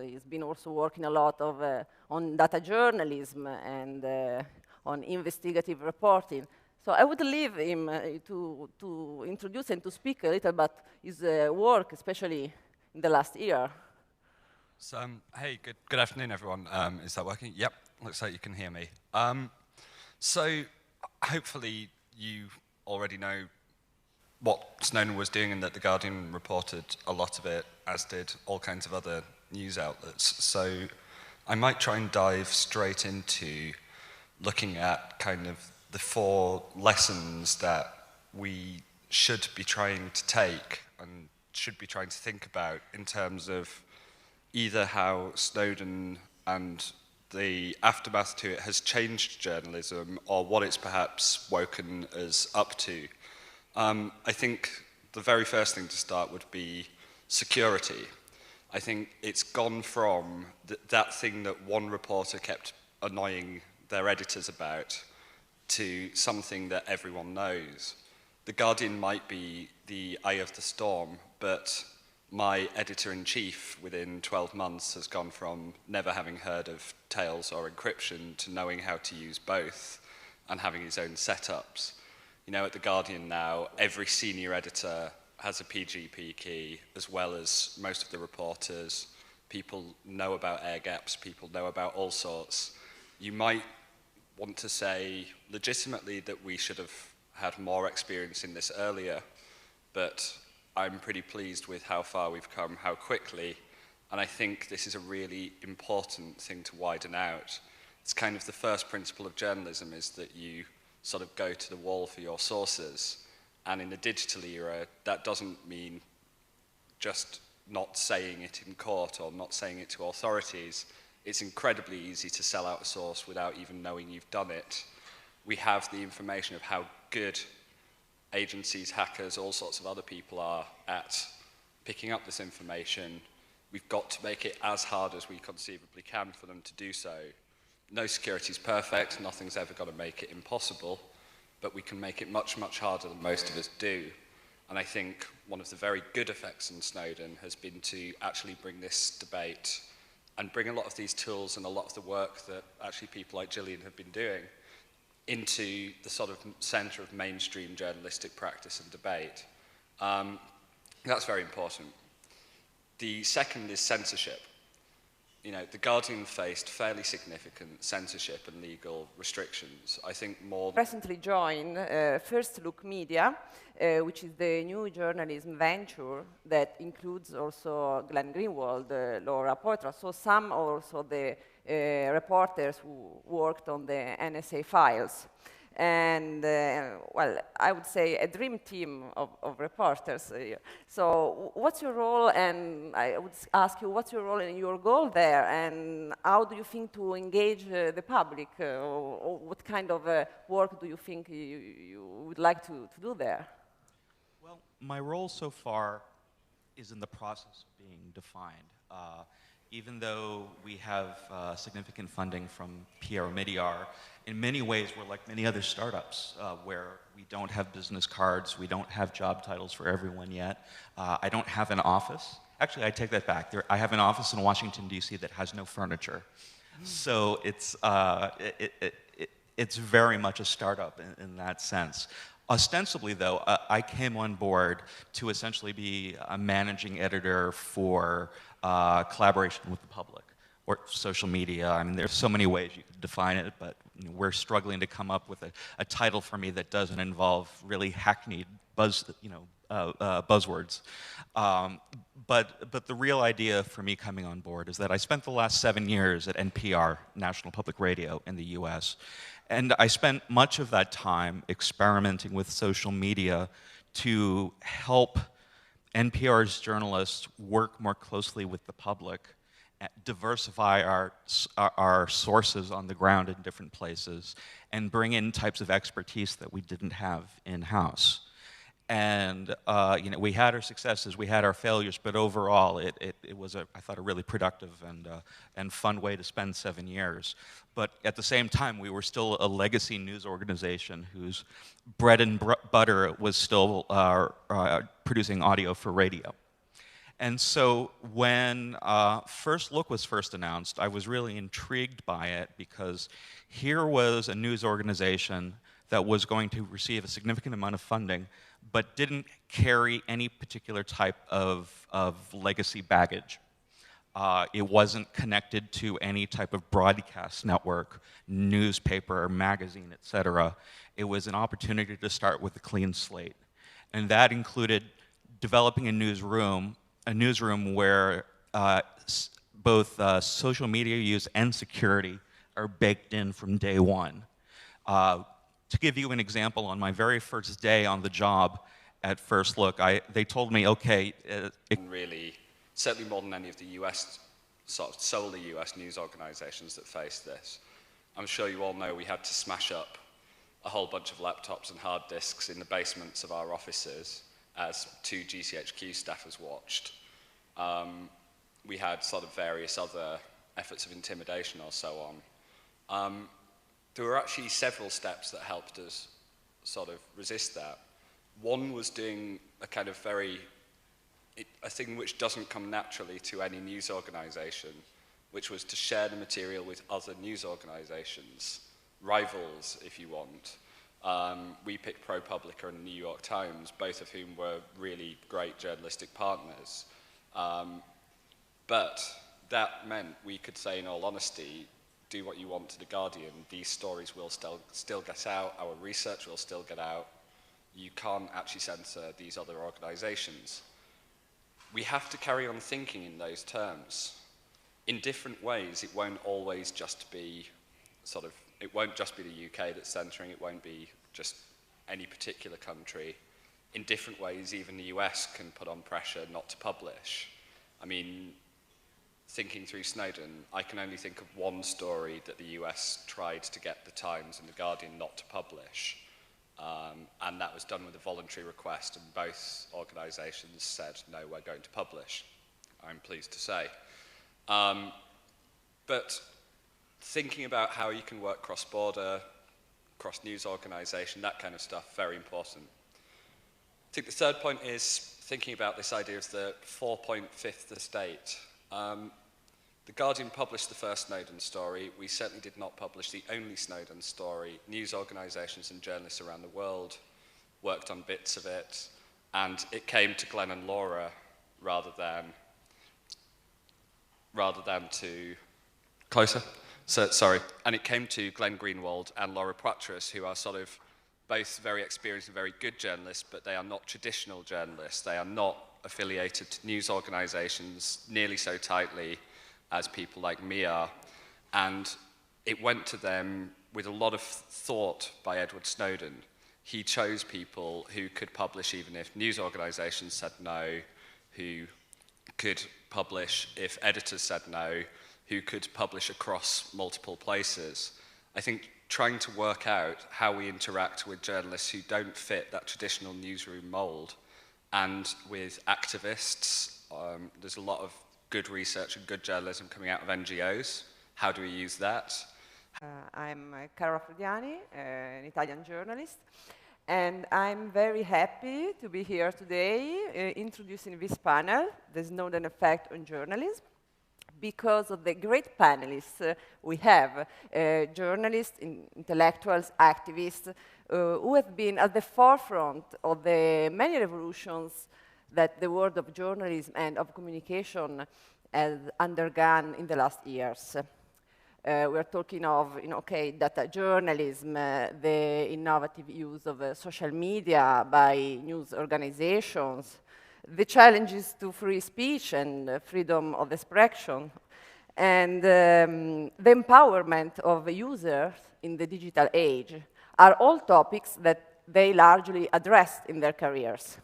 He's been also working a lot on data journalism and on investigative reporting. So I would leave him to introduce and to speak a little about his work, especially in the last year. So, hey, good afternoon, everyone. Is that working? Yep, looks like you can hear me. So hopefully you already know what Snowden was doing and that The Guardian reported a lot of it, as did all kinds of other news outlets. So I might try and dive straight into looking at kind of the 4 lessons that we should be trying to take and should be trying to think about in terms of either how Snowden and the aftermath to it has changed journalism or what it's perhaps woken us up to. I think the very first thing to start would be security. I think it's gone from that thing that one reporter kept annoying their editors about to something that everyone knows. The Guardian might be the eye of the storm, but my editor-in-chief within 12 months has gone from never having heard of Tails or encryption to knowing how to use both and having his own setups. You know, at The Guardian now, every senior editor has a PGP key, as well as most of the reporters. People know about air gaps, people know about all sorts. You might want to say legitimately that we should have had more experience in this earlier, but I'm pretty pleased with how far we've come, how quickly, and I think this is a really important thing to widen out. It's kind of the first principle of journalism is that you sort of go to the wall for your sources, and in the digital era, that doesn't mean just not saying it in court or not saying it to authorities. It's incredibly easy to sell out a source without even knowing you've done it. We have the information of how good agencies, hackers, all sorts of other people are at picking up this information. We've got to make it as hard as we conceivably can for them to do so. No security is perfect, nothing's ever going to make it impossible, but we can make it much, much harder than most of us do. And I think one of the very good effects in Snowden has been to actually bring this debate and bring a lot of these tools and a lot of the work that actually people like Gillian have been doing into the sort of center of mainstream journalistic practice and debate. That's very important. The second is censorship. You know, The Guardian faced fairly significant censorship and legal restrictions. I think more... Recently joined First Look Media, which is the new journalism venture that includes also Glenn Greenwald, Laura Poitras, so some also the reporters who worked on the NSA files. And, well, I would say a dream team of reporters. So what's your role, and I would ask you, what's your role and your goal there, and how do you think to engage the public, or what kind of work do you think you would like to do there? Well, my role so far is in the process of being defined. Even though we have significant funding from Pierre Omidyar, in many ways we're like many other startups where we don't have business cards, we don't have job titles for everyone yet. I don't have an office. Actually, I take that back. I have an office in Washington, D.C. that has no furniture. So it's very much a startup in that sense. Ostensibly, though, I came on board to essentially be a managing editor for collaboration with the public, or social media. I mean, there's so many ways you could define it, but we're struggling to come up with a title for me that doesn't involve really hackneyed buzzwords. But the real idea for me coming on board is that I spent the last 7 years at NPR, National Public Radio in the US, and I spent much of that time experimenting with social media to help NPR's journalists work more closely with the public, diversify our sources on the ground in different places, and bring in types of expertise that we didn't have in-house. And we had our successes, we had our failures, but overall it was, I thought, a really productive and fun way to spend 7 years. But at the same time, we were still a legacy news organization whose bread and butter was still producing audio for radio. And so when First Look was first announced, I was really intrigued by it because here was a news organization that was going to receive a significant amount of funding, but didn't carry any particular type of legacy baggage. It wasn't connected to any type of broadcast network, newspaper, or magazine, et cetera. It was an opportunity to start with a clean slate. And that included developing a newsroom where both social media use and security are baked in from day one. To give you an example, on my very first day on the job at First Look, they told me, okay, really, certainly more than any of the US, sort of solely US news organizations that face this. I'm sure you all know we had to smash up a whole bunch of laptops and hard disks in the basements of our offices as 2 GCHQ staffers watched. We had sort of various other efforts of intimidation or so on. There were actually several steps that helped us sort of resist that. One was doing a kind of a thing which doesn't come naturally to any news organization, which was to share the material with other news organizations, rivals, if you want. We picked ProPublica and the New York Times, both of whom were really great journalistic partners. But that meant we could say, in all honesty, do what you want to The Guardian. These stories will still get out. Our research will still get out. You can't actually censor these other organizations. We have to carry on thinking in those terms. In different ways, it won't always just be it won't just be the UK that's censoring, it won't be just any particular country. In different ways, even the US can put on pressure not to publish. I mean, thinking through Snowden, I can only think of one story that the US tried to get the Times and the Guardian not to publish. And that was done with a voluntary request, and both organizations said, no, we're going to publish, I'm pleased to say. But thinking about how you can work cross-border, cross-news organization, that kind of stuff, very important. I think the third point is thinking about this idea of the 4-point fifth estate. The Guardian published the first Snowden story. We certainly did not publish the only Snowden story. News organizations and journalists around the world worked on bits of it, and it came to Glenn and Laura rather than to... Closer? Sorry. And it came to Glenn Greenwald and Laura Poitras, who are sort of both very experienced and very good journalists, but they are not traditional journalists. They are not affiliated to news organizations nearly so tightly as people like me are. And it went to them with a lot of thought by Edward Snowden. He chose people who could publish even if news organizations said no, who could publish if editors said no, who could publish across multiple places. I think trying to work out how we interact with journalists who don't fit that traditional newsroom mold, and with activists, there's a lot of good research and good journalism coming out of NGOs. How do we use that? I'm Cara Frediani, an Italian journalist, and I'm very happy to be here today introducing this panel, The Snowden Effect on Journalism, because of the great panelists we have, journalists, intellectuals, activists, who have been at the forefront of the many revolutions that the world of journalism and of communication has undergone in the last years. We're talking of, data journalism, the innovative use of social media by news organizations, the challenges to free speech and freedom of expression, and the empowerment of users in the digital age are all topics that they largely addressed in their careers.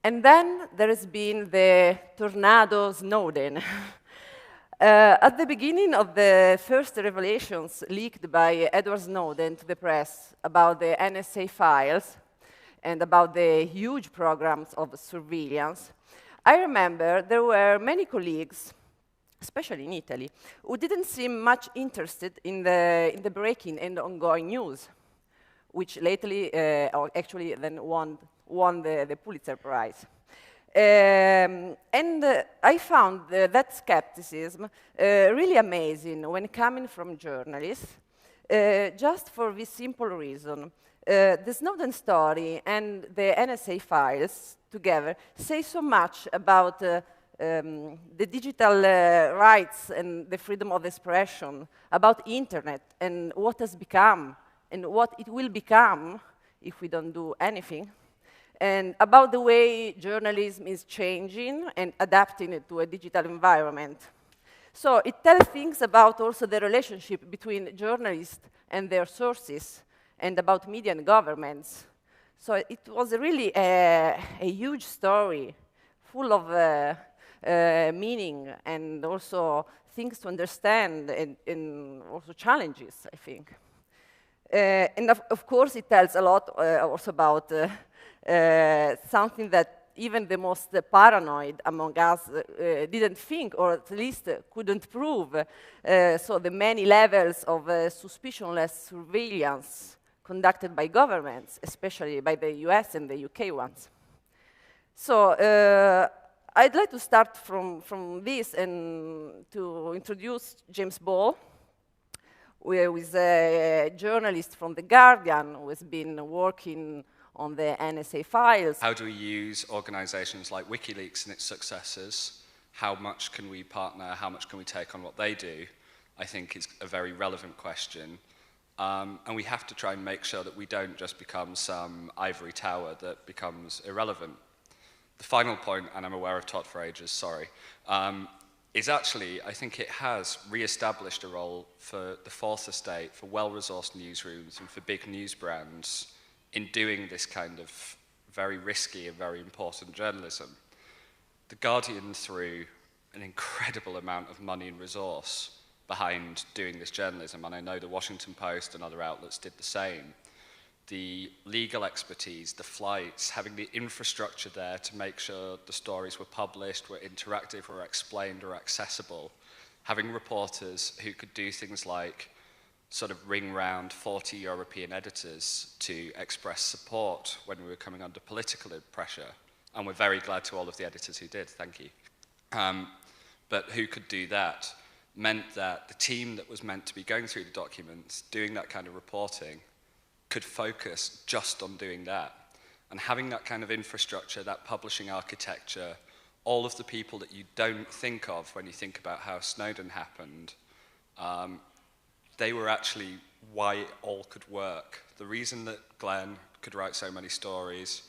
And then there has been the tornado Snowden. At the beginning of the first revelations leaked by Edward Snowden to the press about the NSA files and about the huge programs of surveillance, I remember there were many colleagues, especially in Italy, who didn't seem much interested in the breaking and ongoing news, which lately, or actually then won the Pulitzer Prize. I found that skepticism really amazing when coming from journalists, just for this simple reason. The Snowden story and the NSA files together say so much about the digital rights and the freedom of expression, about internet and what has become and what it will become if we don't do anything, and about the way journalism is changing and adapting it to a digital environment. So it tells things about also the relationship between journalists and their sources, and about media and governments. So it was really a huge story, full of meaning and also things to understand and also challenges, I think. And of course, it tells a lot also about something that even the most paranoid among us didn't think, or at least couldn't prove. So the many levels of suspicionless surveillance conducted by governments, especially by the US and the UK ones. So I'd like to start from this and to introduce James Ball, who is a journalist from The Guardian, who has been working on the NSA files. How do we use organizations like WikiLeaks and its successors? How much can we partner? How much can we take on what they do? I think is a very relevant question. And we have to try and make sure that we don't just become some ivory tower that becomes irrelevant. The final point, and I'm aware I've talked for ages, sorry, is actually, I think it has re-established a role for the fourth estate, for well-resourced newsrooms and for big news brands in doing this kind of very risky and very important journalism. The Guardian threw an incredible amount of money and resource behind doing this journalism, and I know the Washington Post and other outlets did the same. The legal expertise, the flights, having the infrastructure there to make sure the stories were published, were interactive, were explained, or accessible. Having reporters who could do things like sort of ring round 40 European editors to express support when we were coming under political pressure. And we're very glad to all of the editors who did, thank you. But who could do that meant that the team that was meant to be going through the documents, doing that kind of reporting, could focus just on doing that. And having that kind of infrastructure, that publishing architecture, all of the people that you don't think of when you think about how Snowden happened, they were actually why it all could work. The reason that Glenn could write so many stories,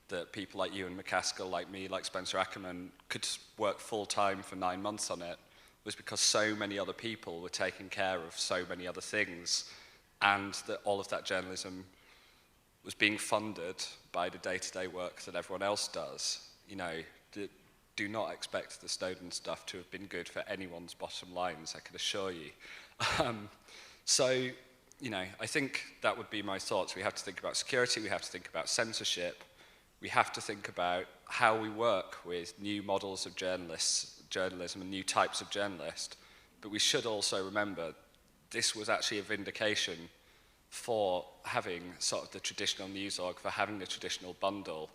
that people like you and McCaskill, like me, like Spencer Ackerman, could work full-time for 9 months on it, was because so many other people were taking care of so many other things, and that all of that journalism was being funded by the day-to-day work that everyone else does. You know, do not expect the Snowden stuff to have been good for anyone's bottom lines, I can assure you. So, you know, I think that would be my thoughts. We have to think about security, we have to think about censorship, we have to think about how we work with new models of journalism and new types of journalists, but we should also remember this was actually a vindication for having sort of the traditional news org, for having the traditional bundle,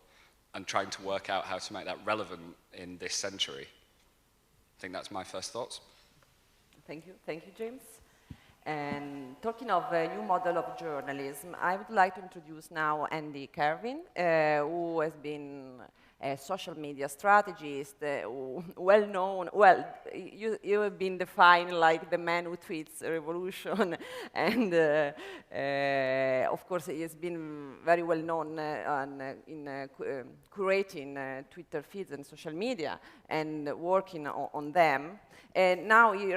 and trying to work out how to make that relevant in this century. I think that's my first thoughts. Thank you, James. And talking of a new model of journalism, I would like to introduce now Andy Kervin, who has been a social media strategist, well known. Well, you have been defined like the man who tweets a revolution, and of course he has been very well known in curating Twitter feeds and social media and working on them. And now he